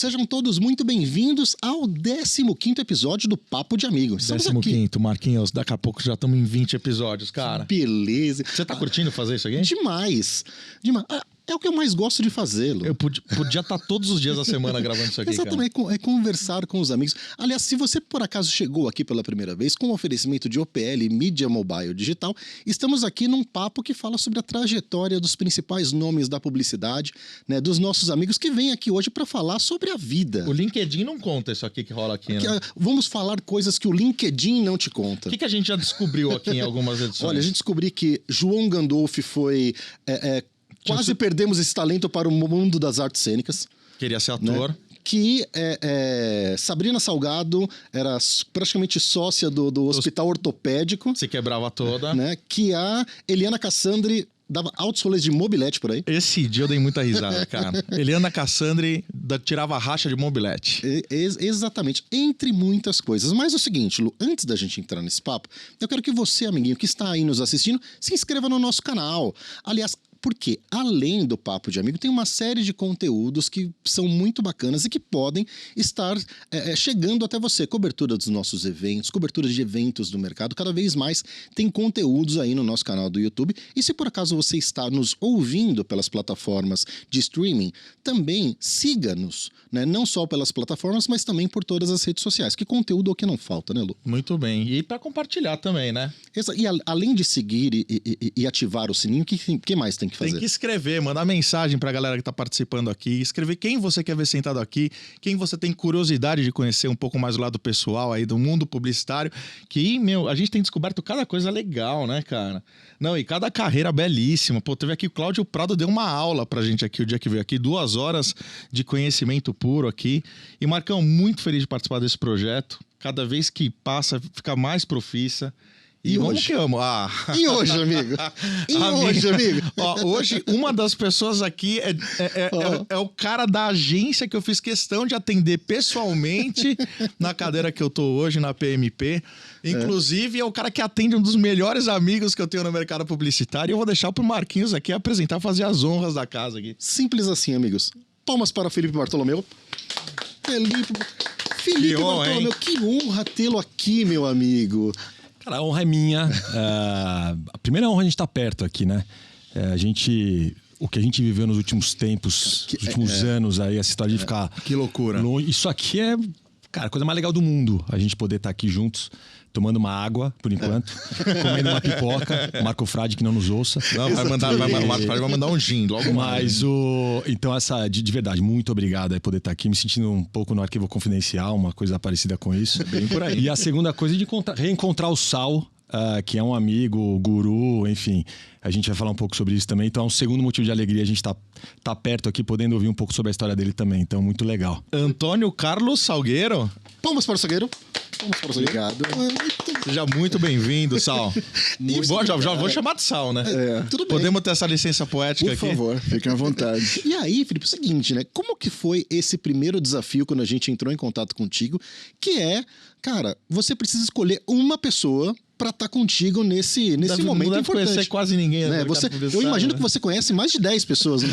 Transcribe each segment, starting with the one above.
sejam todos muito bem-vindos ao 15º episódio do Papo de Amigo. 15º, Marquinhos, daqui a pouco já estamos em 20 episódios, cara. Beleza. Você tá curtindo fazer isso aqui? Demais. Demais. É o que eu mais gosto de fazer, Lu. Eu podia estar todos os dias da semana gravando isso aqui, Exatamente, cara. É conversar com os amigos. Aliás, se você por acaso chegou aqui pela primeira vez com o oferecimento de OPL Mídia Mobile Digital, estamos aqui num papo que fala sobre a trajetória dos principais nomes da publicidade, né, dos nossos amigos que vêm aqui hoje para falar sobre a vida. O LinkedIn não conta isso aqui que rola aqui, né? Vamos falar coisas que o LinkedIn não te conta. O que a gente já descobriu aqui em algumas edições? Olha, a gente descobriu que João Gandolfi foi... Quase perdemos esse talento para o mundo das artes cênicas. Queria ser ator. Né? Que Sabrina Salgado era praticamente sócia do Hospital Ortopédico. Se quebrava toda. Né? Que a Eliana Cassandri dava altos rolês de mobilete por aí. Esse dia eu dei muita risada, cara. Eliana Cassandri tirava racha de mobilete. Exatamente, entre muitas coisas. Mas é o seguinte, Lu, antes da gente entrar nesse papo, eu quero que você, amiguinho, que está aí nos assistindo, se inscreva no nosso canal. Aliás, porque além do Papo de Amigo, tem uma série de conteúdos que são muito bacanas e que podem estar chegando até você. Cobertura dos nossos eventos, cobertura de eventos do mercado. Cada vez mais tem conteúdos aí no nosso canal do YouTube. E se por acaso você está nos ouvindo pelas plataformas de streaming, também siga-nos, né? Não só pelas plataformas, mas também por todas as redes sociais. Que conteúdo é o que não falta, né, Lu? Muito bem. E para compartilhar também, né? E além de seguir e ativar o sininho, o que mais tem que fazer? Tem que escrever, mandar mensagem pra galera que tá participando aqui, escrever quem você quer ver sentado aqui, quem você tem curiosidade de conhecer um pouco mais do lado pessoal aí do mundo publicitário, que, a gente tem descoberto cada coisa legal, né, cara? Não, e cada carreira belíssima. Pô, teve aqui o Cláudio Prado, deu uma aula pra gente aqui o dia que veio aqui, 2 horas de conhecimento puro aqui. E Marcão, muito feliz de participar desse projeto. Cada vez que passa, fica mais profissa. E hoje? Que amo. E hoje, amigo? Hoje, amigo? Ó, hoje, uma das pessoas aqui é o cara da agência que eu fiz questão de atender pessoalmente na cadeira que eu tô hoje, na PMP. Inclusive, é o cara que atende um dos melhores amigos que eu tenho no mercado publicitário. E eu vou deixar pro Marquinhos aqui apresentar, fazer as honras da casa aqui. Simples assim, amigos. Palmas para Felipe Bartolomeu. Felipe Bartolomeu, hein? Que honra tê-lo aqui, meu amigo. Cara, a honra é minha. A primeira honra a gente tá perto aqui, né? O que a gente viveu nos últimos tempos, nos últimos anos aí, essa história de ficar... Que loucura. Longe. Isso aqui é, cara, a coisa mais legal do mundo. A gente poder estar aqui juntos, tomando uma água, por enquanto, comendo uma pipoca. Marco Frade que não nos ouça. Não, o Marco Frade vai mandar um gin logo mais. Então, de verdade, muito obrigado aí poder estar aqui, me sentindo um pouco no arquivo confidencial, uma coisa parecida com isso. Bem por aí. E a segunda coisa é de reencontrar o Sal, que é um amigo, guru, enfim. A gente vai falar um pouco sobre isso também. Então é um segundo motivo de alegria a gente tá perto aqui, podendo ouvir um pouco sobre a história dele também. Então, muito legal. Antônio Carlos Salgueiro. Palmas para o Salgueiro. Obrigado. Seja muito bem-vindo, Sal. Já vou chamar de Sal, né? Tudo bem. Podemos ter essa licença poética aqui? Por favor, fiquem à vontade. E aí, Felipe, é o seguinte, né? Como que foi esse primeiro desafio quando a gente entrou em contato contigo? Que cara, você precisa escolher uma pessoa pra estar contigo nesse momento não deve importante. Conhecer quase ninguém. Né? Eu imagino que você conhece mais de 10 pessoas. Né?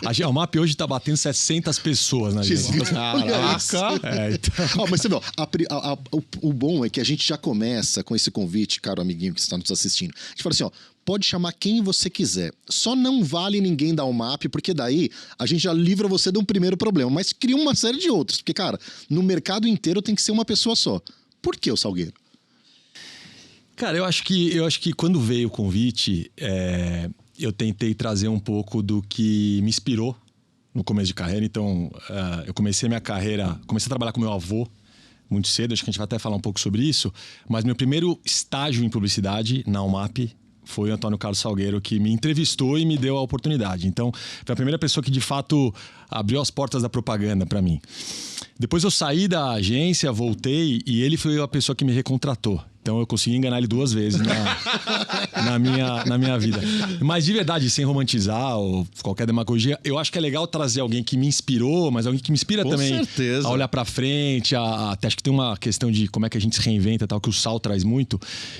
A Geomap hoje tá batendo 700 pessoas na gente. Caraca! Então... mas você vê, o bom é que a gente já começa com esse convite, caro amiguinho que está nos assistindo. A gente fala assim, pode chamar quem você quiser. Só não vale ninguém da UMAP, porque daí a gente já livra você de um primeiro problema. Mas cria uma série de outros. Porque, cara, no mercado inteiro tem que ser uma pessoa só. Por que o Salgueiro? Cara, eu acho que quando veio o convite, eu tentei trazer um pouco do que me inspirou no começo de carreira. Então, eu comecei a trabalhar com meu avô muito cedo. Acho que a gente vai até falar um pouco sobre isso. Mas meu primeiro estágio em publicidade na UMAP foi o Antônio Carlos Salgueiro, que me entrevistou e me deu a oportunidade. Então, foi a primeira pessoa que, de fato, abriu as portas da propaganda para mim. Depois eu saí da agência, voltei, e ele foi a pessoa que me recontratou. Então, eu consegui enganar ele 2 vezes na minha vida. Mas de verdade, sem romantizar ou qualquer demagogia, eu acho que é legal trazer alguém que me inspirou, mas alguém que me inspira Com também certeza. a olhar pra frente. Até acho que tem uma questão de como é que a gente se reinventa, tal, que o Sal traz muito.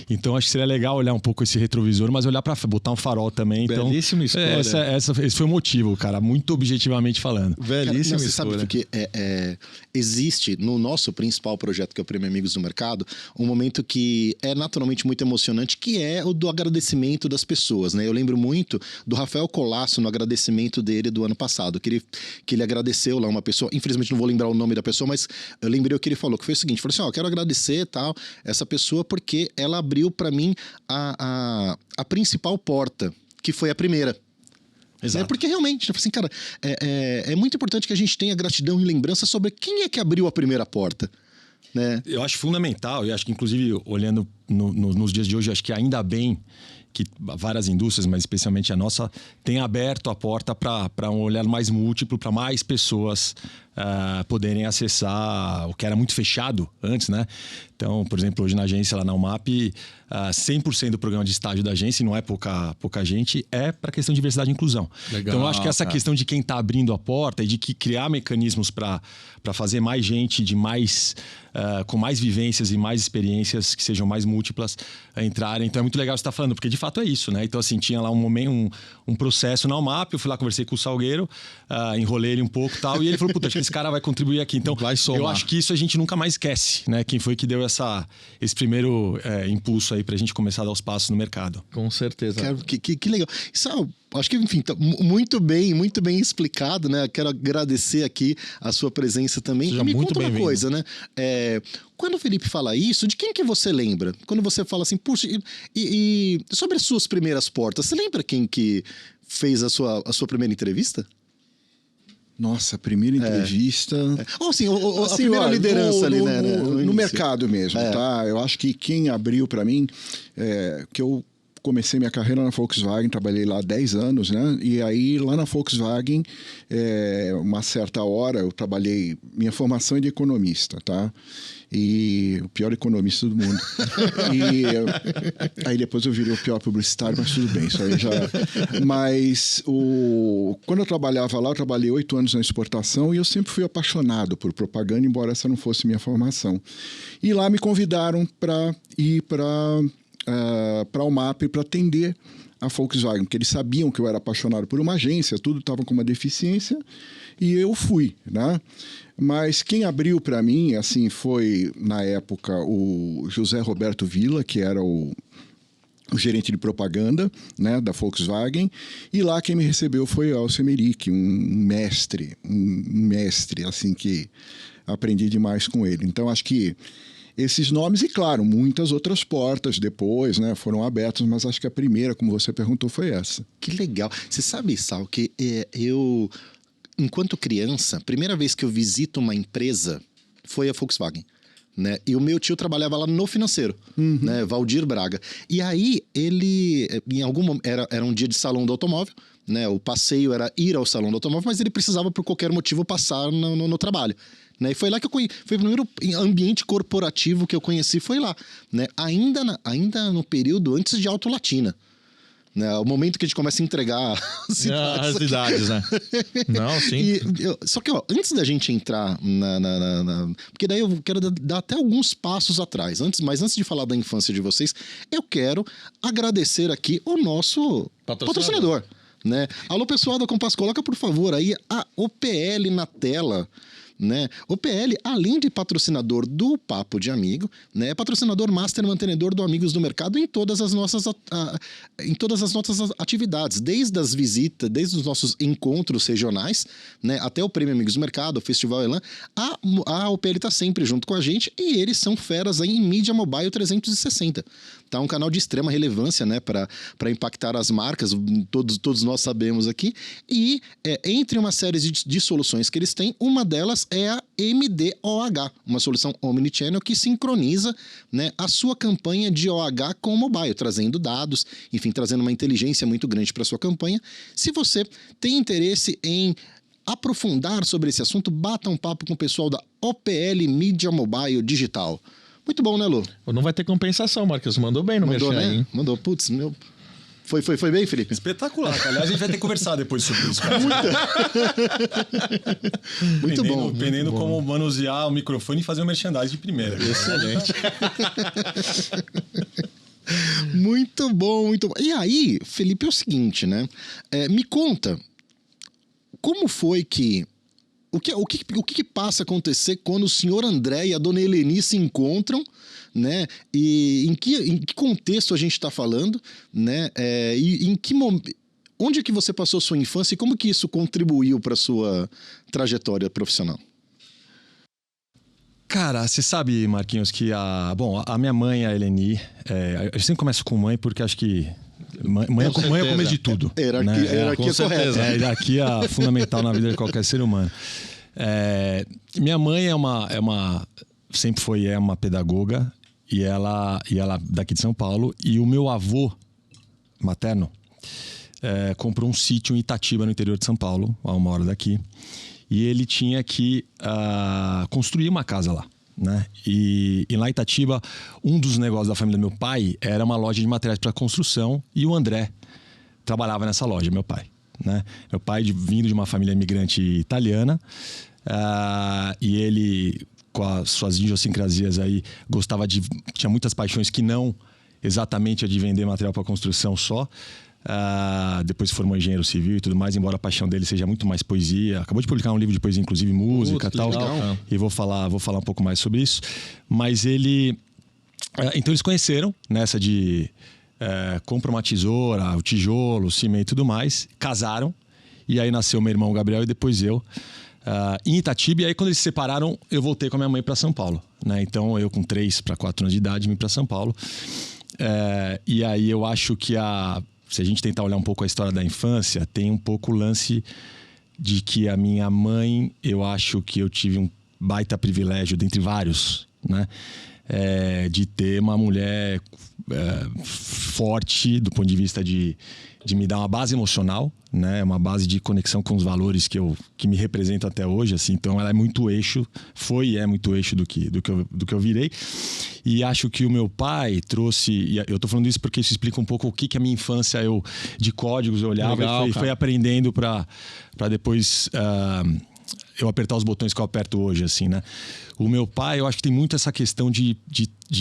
Então acho que seria legal olhar um pouco esse retrovisor, mas olhar pra botar um farol também. Então, Belíssima escolha. esse foi o motivo, cara, muito objetivamente falando. Belíssimo Você isso. sabe porque existe no nosso principal projeto, que é o Prêmio Amigos do Mercado, um momento que é naturalmente muito emocionante, que é o do agradecimento das pessoas, né? Eu lembro muito do Rafael Colasso no agradecimento dele do ano passado, que ele agradeceu lá uma pessoa, infelizmente não vou lembrar o nome da pessoa, mas eu lembrei o que ele falou, que foi o seguinte, falou assim, ó, quero agradecer tal, essa pessoa porque ela abriu para mim a principal porta, que foi a primeira. Exato. Porque realmente, assim, cara, é muito importante que a gente tenha gratidão e lembrança sobre quem é que abriu a primeira porta, né? Eu acho fundamental, e acho que inclusive olhando nos dias de hoje, acho que ainda bem que várias indústrias, mas especialmente a nossa, tem aberto a porta para um olhar mais múltiplo, para mais pessoas poderem acessar o que era muito fechado antes, né? Então, por exemplo, hoje na agência, lá na UMAP, 100% do programa de estágio da agência, e não é pouca gente, é para a questão de diversidade e inclusão. Legal, Então, eu acho que essa questão de quem está abrindo a porta e de que criar mecanismos para fazer mais gente com mais vivências e mais experiências que sejam mais múltiplas entrarem. Então, é muito legal você estar falando, porque de fato é isso, né? Então, assim, tinha lá um processo na UMAP, eu fui lá, conversei com o Salgueiro, enrolei ele um pouco e tal, e ele falou, puta, acho que esse cara vai contribuir aqui. Então, Vai somar. eu acho que isso a gente nunca mais esquece, né? Quem foi que deu esse primeiro impulso aí pra gente começar a dar os passos no mercado. Com certeza. Que legal. Isso, acho que, enfim, tá muito bem explicado, né? Quero agradecer aqui a sua presença também. Seja E me muito conta uma bem-vindo. coisa, né? Quando o Felipe fala isso, de quem que você lembra? Quando você fala assim, puxa, e sobre as suas primeiras portas, você lembra quem que fez a sua primeira entrevista? Nossa, a primeira entrevista. Ou assim, a Assim, primeira olha, liderança ali, né? No início. mercado mesmo, tá? Eu acho que quem abriu para mim, que eu comecei minha carreira na Volkswagen, trabalhei lá 10 anos, né? E aí, lá na Volkswagen, uma certa hora, eu trabalhei... Minha formação é de economista, tá? E o pior economista do mundo. E aí depois eu virei o pior publicitário, mas tudo bem, isso aí já... Mas quando eu trabalhava lá, eu trabalhei 8 anos na exportação e eu sempre fui apaixonado por propaganda, embora essa não fosse minha formação. E lá me convidaram para ir para a UMAP para atender a Volkswagen, porque eles sabiam que eu era apaixonado por uma agência, tudo estava com uma deficiência, e eu fui, né? Mas quem abriu para mim, assim, foi, na época, o José Roberto Villa, que era o gerente de propaganda, né, da Volkswagen, e lá quem me recebeu foi o Alcir Meric, um mestre, assim, que aprendi demais com ele. Então, acho que esses nomes, e claro, muitas outras portas depois, né, foram abertas, mas acho que a primeira, como você perguntou, foi essa. Que legal. Você sabe, Sal, que eu, enquanto criança, a primeira vez que eu visito uma empresa foi a Volkswagen, né? E o meu tio trabalhava lá no financeiro, né? Valdir Braga. E aí, ele, em algum momento, era um dia de salão do automóvel, né? O passeio era ir ao salão do automóvel, mas ele precisava, por qualquer motivo, passar no trabalho. Né? E foi lá que foi o primeiro ambiente corporativo que eu conheci, foi lá, né? Ainda no período antes de Auto Latina, né? O momento que a gente começa a entregar As idades, né? Não, sim. Só que, antes da gente entrar porque daí eu quero dar até alguns passos atrás. Mas antes de falar da infância de vocês, eu quero agradecer aqui o nosso patrocinador. Né? Alô, pessoal da Compass, coloca, por favor, aí a OPL na tela. Né? O PL, além de patrocinador do Papo de Amigo, né, é patrocinador master mantenedor do Amigos do Mercado em todas as nossas atividades, desde as visitas, desde os nossos encontros regionais, né, até o Prêmio Amigos do Mercado, o Festival Elan. A OPL está sempre junto com a gente e eles são feras aí em mídia mobile 360. Tá um canal de extrema relevância, né, para impactar as marcas, todos nós sabemos aqui. E entre uma série de soluções que eles têm, uma delas é a MDOH, uma solução omnichannel que sincroniza, né, a sua campanha de OH com o mobile, trazendo dados, enfim, trazendo uma inteligência muito grande para a sua campanha. Se você tem interesse em aprofundar sobre esse assunto, bata um papo com o pessoal da OPL Mídia Mobile Digital. Muito bom, né, Lu? Não vai ter compensação, Marcos. Mandou bem no Mandou, merchan, né? hein? Mandou. Putz, Foi bem, Felipe? Espetacular, cara. Aliás, a gente vai ter que conversar depois sobre isso. Cara. Muito bom. Aprendendo como manusear o microfone e fazer um merchandising de primeira. Excelente. Muito bom, muito bom. E aí, Felipe, é o seguinte, né? Me conta, como foi que... O que passa a acontecer quando o senhor André e a dona Eleni se encontram, né? E em que contexto a gente está falando, né? E em que momento... Onde é que você passou sua infância e como que isso contribuiu para sua trajetória profissional? Cara, você sabe, Marquinhos, que a minha mãe, a Eleni, eu sempre começo com mãe porque acho que mãe é o começo de tudo. Hierarquia correta. A hierarquia fundamental na vida de qualquer ser humano. Minha mãe sempre foi uma pedagoga e ela daqui de São Paulo, e o meu avô materno comprou um sítio em Itatiba, no interior de São Paulo, a 1 hora daqui. E ele tinha que construir uma casa lá, né? E lá em Itatiba, um dos negócios da família do meu pai era uma loja de materiais para construção, e o André trabalhava nessa loja, meu pai, né? Meu pai vindo de uma família imigrante italiana, e ele, com as suas idiosincrasias aí, tinha muitas paixões que não exatamente a de vender material para construção só. Depois se formou engenheiro civil e tudo mais, embora a paixão dele seja muito mais poesia. Acabou de publicar um livro de poesia, inclusive música e tal. Legal. E vou falar um pouco mais sobre isso. Mas ele... Então eles conheceram nessa de compra uma tesoura, o tijolo, o cimento e tudo mais. Casaram. E aí nasceu meu irmão Gabriel e depois eu. Em Itatiba. E aí quando eles se separaram, eu voltei com a minha mãe para São Paulo, né? Então eu com 3 para 4 anos de idade vim para São Paulo. E aí eu acho que se a gente tentar olhar um pouco a história da infância, tem um pouco o lance de que a minha mãe, eu acho que eu tive um baita privilégio, dentre vários, né? De ter uma mulher forte do ponto de vista de me dar uma base emocional, né? Uma base de conexão com os valores que me representam até hoje, assim. Então ela é muito eixo, foi e é muito eixo do que eu virei. E acho que o meu pai trouxe, e eu tô falando isso porque isso explica um pouco o que a minha infância de códigos eu olhava. Legal, e foi aprendendo para depois eu apertar os botões que eu aperto hoje, assim, né? O meu pai, eu acho que tem muito essa questão de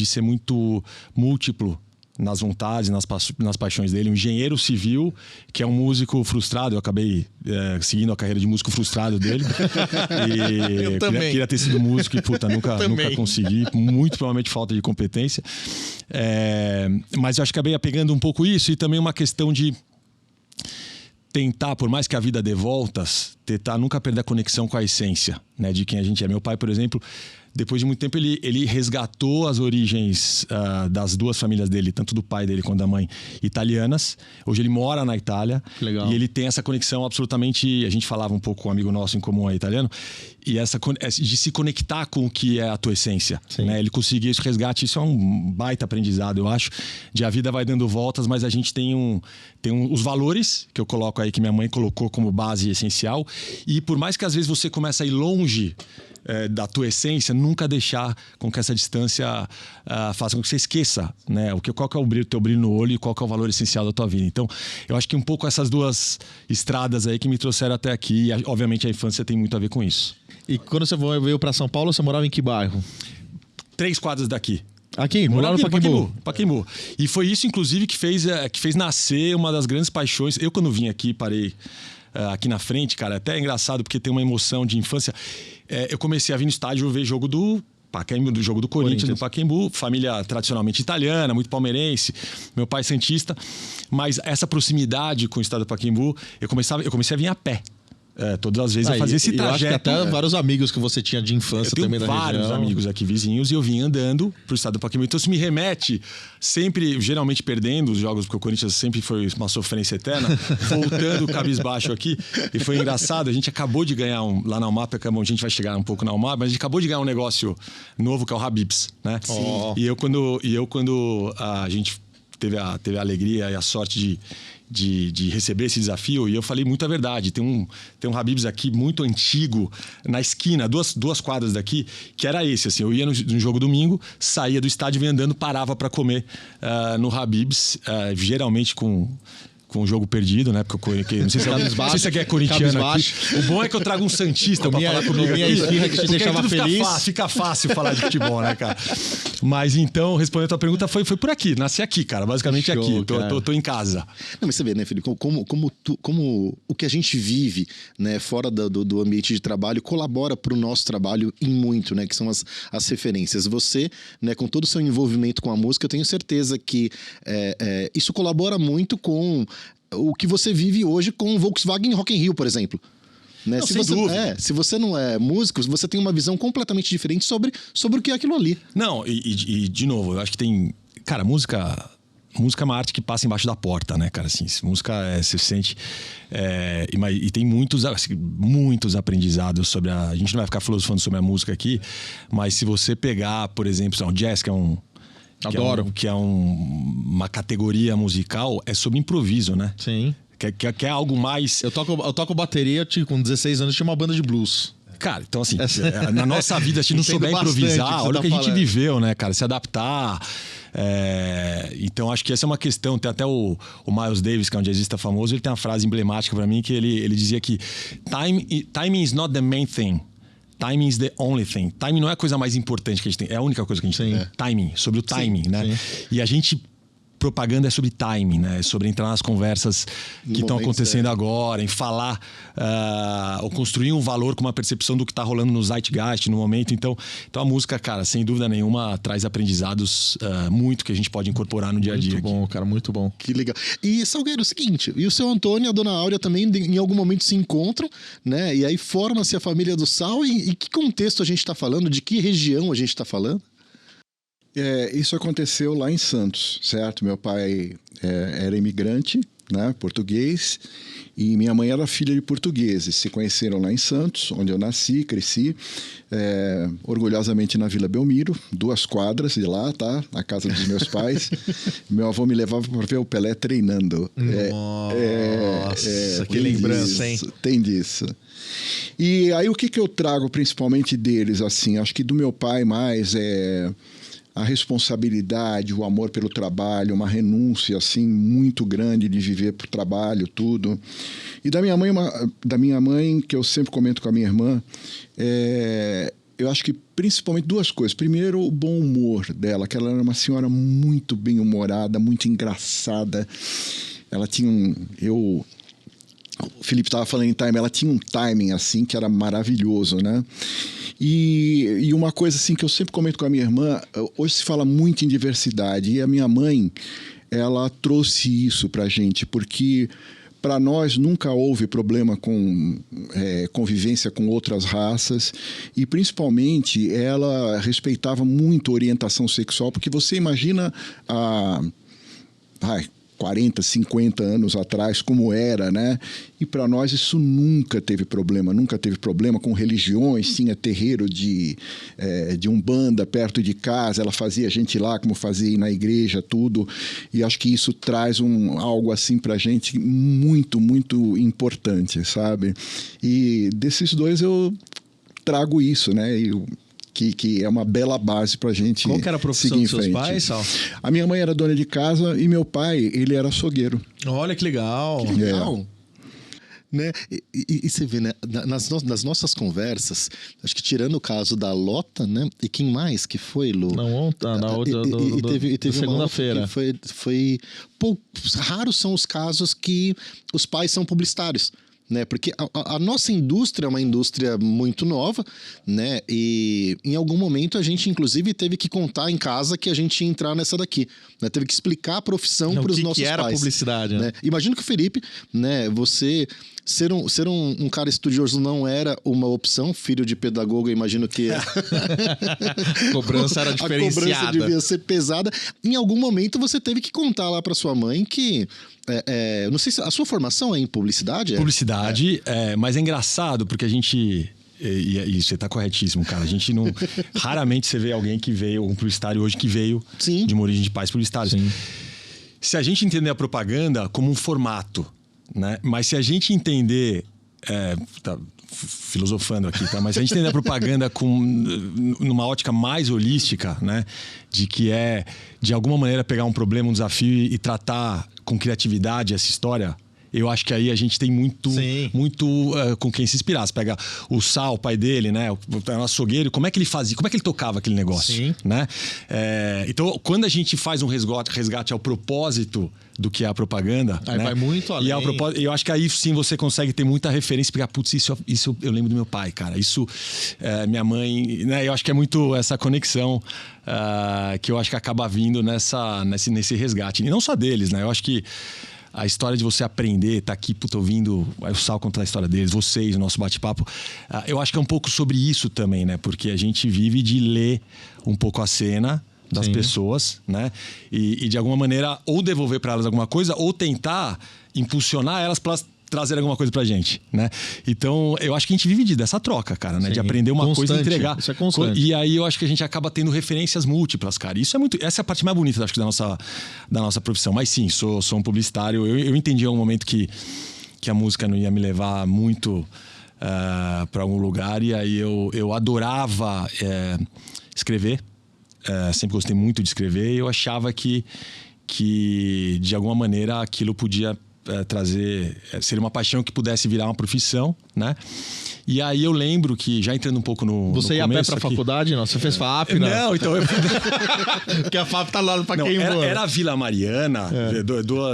ser muito múltiplo nas vontades, nas paixões dele. Um engenheiro civil, que é um músico frustrado. Eu acabei seguindo a carreira de músico frustrado dele. E eu também. Queria ter sido músico e, nunca consegui. Muito provavelmente falta de competência. Mas eu acho que acabei pegando um pouco isso e também uma questão de tentar, por mais que a vida dê voltas, tentar nunca perder a conexão com a essência, né, de quem a gente é. Meu pai, por exemplo, depois de muito tempo, ele resgatou as origens das duas famílias dele, tanto do pai dele quanto da mãe, italianas. Hoje ele mora na Itália. Legal. E ele tem essa conexão absolutamente... A gente falava um pouco com um amigo nosso em comum, italiano, e essa de se conectar com o que é a tua essência, né? Ele conseguiu esse resgate. Isso é um baita aprendizado, eu acho, de a vida vai dando voltas, mas a gente tem os valores que eu coloco aí, que minha mãe colocou como base essencial, e por mais que às vezes você comece a ir longe da tua essência, nunca deixar com que essa distância faça com que você esqueça, né? Qual que é o teu brilho no olho e qual que é o valor essencial da tua vida. Então, eu acho que um pouco essas duas estradas aí que me trouxeram até aqui, e obviamente a infância tem muito a ver com isso. E quando você veio para São Paulo, você morava em que bairro? 3 quadras daqui. Aqui, morava no Pacaembu. E foi isso, inclusive, que fez nascer uma das grandes paixões. Eu, quando vim aqui, parei aqui na frente, cara, até é engraçado, porque tem uma emoção de infância. Eu comecei a vir no estádio ver jogo do Pacaembu, do jogo do Corinthians no Pacaembu, família tradicionalmente italiana, muito palmeirense, meu pai santista, mas essa proximidade com o estádio do Pacaembu, eu comecei a vir a pé. Todas as vezes eu fazia esse trajeto. Eu acho que até vários amigos que você tinha de infância também da região. Eu tenho vários amigos aqui vizinhos e eu vim andando pro estado do Pacaembu. Então isso me remete, sempre, geralmente perdendo os jogos, porque o Corinthians sempre foi uma sofrência eterna, voltando cabisbaixo aqui. E foi engraçado, a gente acabou de ganhar lá na UMAP, a gente vai chegar um pouco na UMAP, mas a gente acabou de ganhar um negócio novo que é o Habib's, né? E eu quando a gente teve a alegria e a sorte de receber esse desafio, e eu falei muita verdade. Tem um Habib's aqui muito antigo, na esquina, duas quadras daqui, que era esse, assim, eu ia no jogo domingo, saía do estádio, vinha andando, parava para comer no Habib's, geralmente com o jogo perdido, né? Porque não sei se você é corintiano aqui. O bom é que eu trago um santista pra falar comigo aqui. Esfirra que te deixava feliz. Fica fácil falar de futebol, né, cara? Mas então, respondendo a tua pergunta, foi por aqui. Nasci aqui, cara. Basicamente Show, aqui. cara. Tô em casa. Não, mas você vê, né, Felipe, como o que a gente vive, né, fora do ambiente de trabalho colabora para o nosso trabalho em muito, né, que são as referências. Você, né, com todo o seu envolvimento com a música, eu tenho certeza que isso colabora muito com o que você vive hoje com o Volkswagen Rock in Rio, por exemplo. Né? Não, Se você não é músico, você tem uma visão completamente diferente sobre o que é aquilo ali. Não, e de novo, eu acho que tem... Cara, música é uma arte que passa embaixo da porta, né, cara? Assim, música, você sente... e tem muitos aprendizados sobre a gente não vai ficar filosofando sobre a música aqui, mas se você pegar, por exemplo, o jazz, que é um... Adoro. Que é uma categoria musical, é sobre improviso, né? Sim. Que é algo mais... Eu toco bateria, com 16 anos, tinha uma banda de blues. Cara, então assim, na nossa vida, se não souber improvisar, olha o que a gente viveu, né, cara? Se adaptar. Então, acho que essa é uma questão. Tem até o Miles Davis, que é um jazzista famoso, ele tem uma frase emblemática pra mim, que ele dizia que timing is not the main thing. Timing is the only thing. Timing não é a coisa mais importante que a gente tem. É a única coisa que a gente tem. Timing, sobre o timing, né? Sim. E a gente... Propaganda é sobre timing, né? É sobre entrar nas conversas que estão acontecendo agora, em falar ou construir um valor com uma percepção do que está rolando no zeitgeist, no momento. Então a música, cara, sem dúvida nenhuma, traz aprendizados muito que a gente pode incorporar no dia a dia. Muito bom, cara, muito bom. Que legal. E, Salgueiro, é o seguinte, e o seu Antônio e a dona Áurea também em algum momento se encontram, né? E aí forma-se a família do Sal. E que contexto a gente está falando? De que região a gente está falando? Isso aconteceu lá em Santos, certo? Meu pai era imigrante, né, português, e minha mãe era filha de portugueses. Se conheceram lá em Santos, onde eu nasci, cresci, orgulhosamente na Vila Belmiro, 2 quadras de lá, tá? Na casa dos meus pais. Meu avô me levava para ver o Pelé treinando. Nossa, que lembrança, hein? Tem disso. E aí o que eu trago principalmente deles, assim, acho que do meu pai mais a responsabilidade, o amor pelo trabalho, uma renúncia assim muito grande de viver pro trabalho, tudo. E da minha mãe, que eu sempre comento com a minha irmã, eu acho que principalmente 2 coisas. Primeiro, o bom humor dela, que ela era uma senhora muito bem-humorada, muito engraçada. Ela tinha o Felipe estava falando em timing, ela tinha um timing assim que era maravilhoso, né? E uma coisa assim que eu sempre comento com a minha irmã, hoje se fala muito em diversidade, e a minha mãe, ela trouxe isso pra gente, porque para nós nunca houve problema com convivência com outras raças, e principalmente ela respeitava muito a orientação sexual, porque você imagina 40, 50 anos atrás, como era, né? E para nós isso nunca teve problema com religiões. Tinha terreiro de Umbanda perto de casa, ela fazia a gente ir lá, como fazia na igreja, tudo. E acho que isso traz algo assim pra gente muito, muito importante, sabe? E desses 2 eu trago isso, né? Que é uma bela base pra gente. Qual que era a profissão dos seus pais, Sal? A minha mãe era dona de casa e meu pai, ele era açougueiro. Olha que legal. Que legal. Né? E você vê, né? Nas nossas conversas, acho que tirando o caso da Lota, né? E quem mais que foi, Lu? Na outra, teve segunda-feira. Foi raros são os casos que os pais são publicitários. Né? Porque a nossa indústria é uma indústria muito nova, né? E em algum momento a gente, inclusive, teve que contar em casa que a gente ia entrar nessa daqui. Né? Teve que explicar a profissão para os nossos pais. O que era publicidade, né? Imagino que o Felipe, né? Você ser um cara estudioso não era uma opção, filho de pedagogo, eu imagino que a cobrança era diferenciada. A cobrança devia ser pesada. Em algum momento você teve que contar lá para sua mãe que não sei se a sua formação é em publicidade? Publicidade, mas é engraçado porque a gente... E você tá corretíssimo, cara. A gente não... Raramente você vê alguém que veio, um publicitário hoje que veio de uma origem de pais publicitários. Sim. se a gente entender a propaganda como um formato, né? Mas se a gente entender... tá filosofando aqui, tá? Mas se a gente entender a propaganda numa ótica mais holística, né? De que de alguma maneira, pegar um problema, um desafio e tratar com criatividade essa história... Eu acho que aí a gente tem muito com quem se inspirar. Você pega o Sal, o pai dele, né? O açougueiro, como é que ele fazia? Como é que ele tocava aquele negócio? Sim. Né? Então, quando a gente faz um resgate ao propósito do que é a propaganda... Aí né? vai muito além. Eu acho que aí sim você consegue ter muita referência e pegar, putz, isso eu lembro do meu pai, cara. Isso, minha mãe... Né? Eu acho que é muito essa conexão que eu acho que acaba vindo nesse resgate. E não só deles, né? Eu acho que a história de você aprender, tá aqui, puta, ouvindo o Sal contar a história deles, vocês, o nosso bate-papo. Eu acho que é um pouco sobre isso também, né? Porque a gente vive de ler um pouco a cena das pessoas, né? E de alguma maneira, ou devolver para elas alguma coisa, ou tentar impulsionar elas para trazer alguma coisa pra gente, né? Então, eu acho que a gente vive dessa troca, cara, né? Sim. De aprender uma coisa e entregar. Isso é constante. E aí eu acho que a gente acaba tendo referências múltiplas, cara. Isso é muito... Essa é a parte mais bonita, acho que, da nossa profissão. Mas sim, sou um publicitário. Eu entendi em um momento que a música não ia me levar muito para algum lugar. E aí eu adorava escrever. Sempre gostei muito de escrever. E eu achava que de alguma maneira, aquilo podia... seria uma paixão que pudesse virar uma profissão, né? E aí eu lembro que, já entrando um pouco no Você ia a pé pra faculdade? Não, você fez FAP, né? Não, então eu... Porque a FAP tá lá pra Não, quem voa. era a Vila Mariana,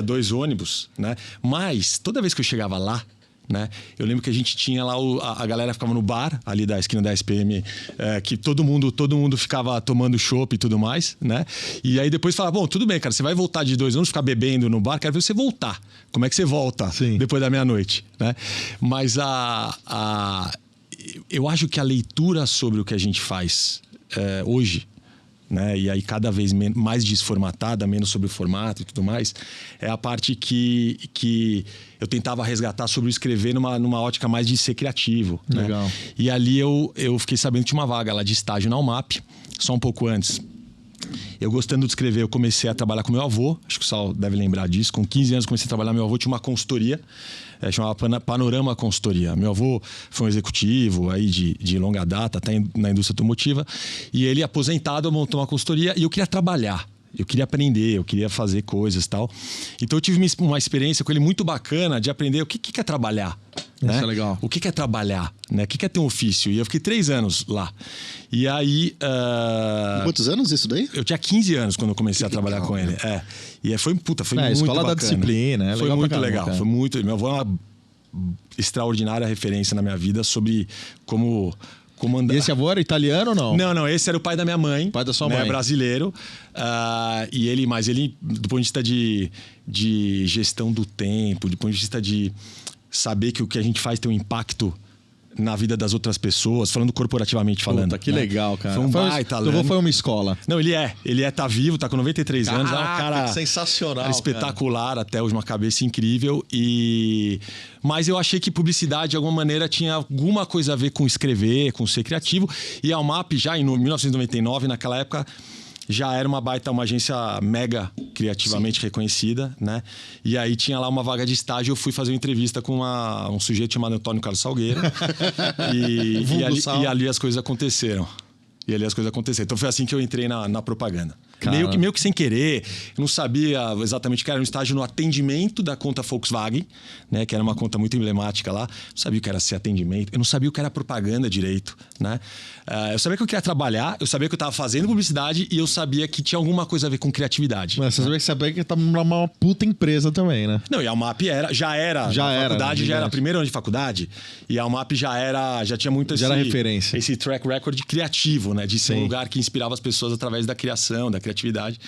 2 ônibus, né? Mas toda vez que eu chegava lá, né? Eu lembro que a gente tinha lá, a galera ficava no bar, ali da esquina da SPM, que todo mundo ficava tomando chopp e tudo mais, né? E aí depois falava, bom, tudo bem, cara, você vai voltar de 2 anos, ficar bebendo no bar, quero ver você voltar. Como é que você volta depois da meia-noite, né? Mas eu acho que a leitura sobre o que a gente faz hoje, né? E aí cada vez mais desformatada, menos sobre o formato e tudo mais, é a parte que eu tentava resgatar sobre o escrever numa ótica mais de ser criativo. Legal. Né? E ali eu fiquei sabendo que tinha uma vaga lá de estágio na UMAP, só um pouco antes. Eu gostando de escrever, eu comecei a trabalhar com meu avô, acho que o Sal deve lembrar disso. Com 15 anos comecei a trabalhar, meu avô tinha uma consultoria, chamava Panorama Consultoria. Meu avô foi um executivo aí de longa data, até na indústria automotiva, e ele, aposentado, montou uma consultoria e eu queria trabalhar. Eu queria aprender, eu queria fazer coisas e tal. Então eu tive uma experiência com ele muito bacana de aprender o que é trabalhar. Né? Isso é legal. O que é trabalhar, né? O que é ter um ofício? E eu fiquei 3 anos lá. E aí... Quantos anos isso daí? Eu tinha 15 anos quando eu comecei a trabalhar com ele. E foi muito escola bacana. da disciplina. Foi muito legal. Cara. Foi muito... Meu avô é uma extraordinária referência na minha vida sobre como andar. E esse avô era italiano ou não? Não, esse era o pai da minha mãe. Pai da sua mãe. Brasileiro. Mas ele, do ponto de vista de gestão do tempo, do ponto de vista de saber que o que a gente faz tem um impacto na vida das outras pessoas, falando corporativamente falando. Puta, que legal, cara. Foi um baita. Seu avô foi uma escola. Não, ele tá vivo, tá com 93 anos, é um cara sensacional, espetacular, cara. Até hoje, uma cabeça incrível. Mas eu achei que publicidade, de alguma maneira, tinha alguma coisa a ver com escrever, com ser criativo. E a UMAP, já em 1999, naquela época, já era uma agência mega criativamente reconhecida, né? E aí tinha lá uma vaga de estágio, eu fui fazer uma entrevista com um sujeito chamado Antônio Carlos Salgueiro. e ali as coisas aconteceram. Então foi assim que eu entrei na propaganda. Meio que sem querer. Eu não sabia exatamente o que era um estágio no atendimento da conta Volkswagen, né? Que era uma conta muito emblemática lá. Não sabia o que era ser atendimento. Eu não sabia o que era propaganda direito, né? Eu sabia que eu queria trabalhar, eu sabia que eu estava fazendo publicidade e eu sabia que tinha alguma coisa a ver com criatividade. Mas você sabia que estava numa puta empresa também, né? Não, e a UMAP já era faculdade, já era primeiro ano de faculdade, e a UMAP já tinha muito já era referência. Esse track record criativo, né? De ser um lugar que inspirava as pessoas através da criação, da criatividade.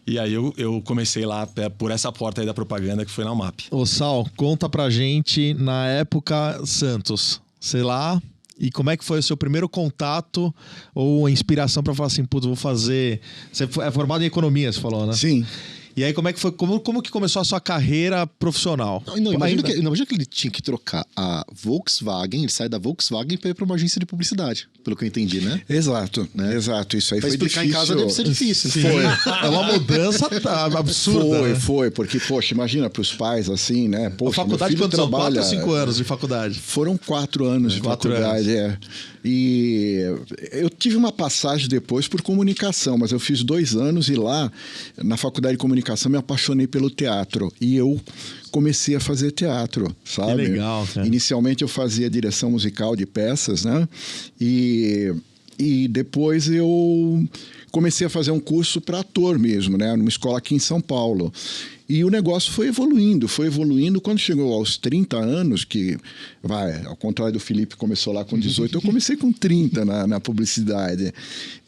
E aí eu comecei lá por essa porta aí da propaganda que foi na UMAP. Ô Sal, conta pra gente, na época Santos, sei lá, e como é que foi o seu primeiro contato ou a inspiração pra falar assim, putz, vou fazer... Você é formado em economia, você falou, né? Sim. E aí, como é que foi? Como que começou a sua carreira profissional? Não, imagina que ele tinha que trocar a Volkswagen, ele sai da Volkswagen para ir para uma agência de publicidade, pelo que eu entendi, né? Exato, exato. Isso aí Pra foi explicar difícil. em casa deve ser difícil. Sim. É uma mudança absurda. Foi, porque, poxa, imagina para os pais assim, né? Poxa, A faculdade, meu filho quantos são? trabalha... 4 ou 5 anos de faculdade? Foram 4 anos de 4 faculdade, E eu tive uma passagem depois por comunicação, mas eu fiz 2 anos e lá, na faculdade de comunicação, me apaixonei pelo teatro. E eu comecei a fazer teatro, sabe? Que legal, cara. Inicialmente eu fazia direção musical de peças, né? E depois eu comecei a fazer um curso para ator mesmo, né? Numa escola aqui em São Paulo. E o negócio foi evoluindo. Quando chegou aos 30 anos, que, ao contrário do Felipe, começou lá com 18, eu comecei com 30 na publicidade.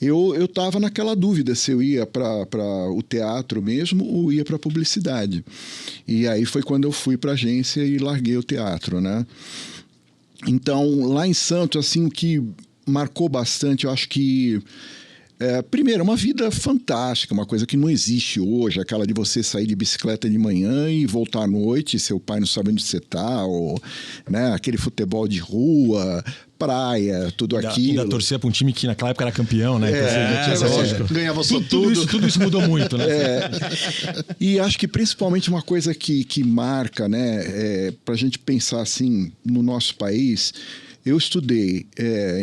Eu estava naquela dúvida se eu ia para o teatro mesmo ou ia para a publicidade. E aí foi quando eu fui para a agência e larguei o teatro, né? Então, lá em Santos, assim, o que marcou bastante, eu acho que... primeiro, uma vida fantástica, uma coisa que não existe hoje, aquela de você sair de bicicleta de manhã e voltar à noite, seu pai não sabe onde você está, ou né, aquele futebol de rua, praia, tudo aquilo. Ainda torcia para um time que naquela época era campeão, né? Lógico. Ganhava só Tudo isso mudou muito, né? E acho que principalmente uma coisa que marca, né, para a gente pensar assim no nosso país. Eu estudei